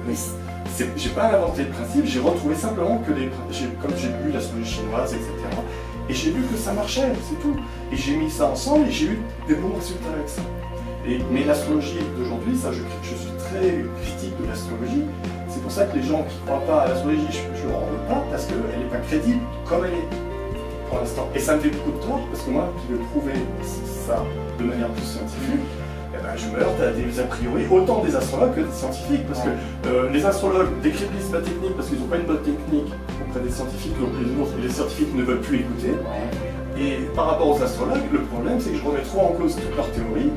Mais j'ai pas inventé le principe, j'ai retrouvé simplement que comme j'ai lu l'astrologie chinoise, etc. Et j'ai vu que ça marchait, c'est tout. Et j'ai mis ça ensemble et j'ai eu des bons résultats avec ça. Mais l'astrologie d'aujourd'hui, ça, je suis très critique de l'astrologie. C'est pour ça que les gens qui ne croient pas à l'astrologie, je ne leur en veux pas, parce qu'elle n'est pas crédible comme elle est. pour l'instant. Et ça me fait beaucoup de tort, parce que moi, qui veux prouver ça de manière plus scientifique, eh ben, je me heurte à des a priori autant des astrologues que des scientifiques, parce que les astrologues décryptent pas technique parce qu'ils n'ont pas une bonne technique auprès des scientifiques, donc les scientifiques ne veulent plus écouter. Et par rapport aux astrologues, le problème c'est que je remets trop en cause toute leur théorie.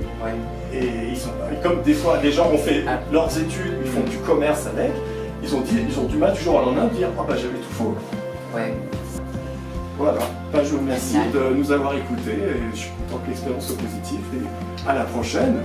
Et comme des fois des gens ont fait leurs études, ils font du commerce avec, ils ont du mal du jour au lendemain de dire ah bah j'avais tout faux. Voilà, bah, je vous remercie de nous avoir écoutés et je suis content que l'expérience soit positive et à la prochaine.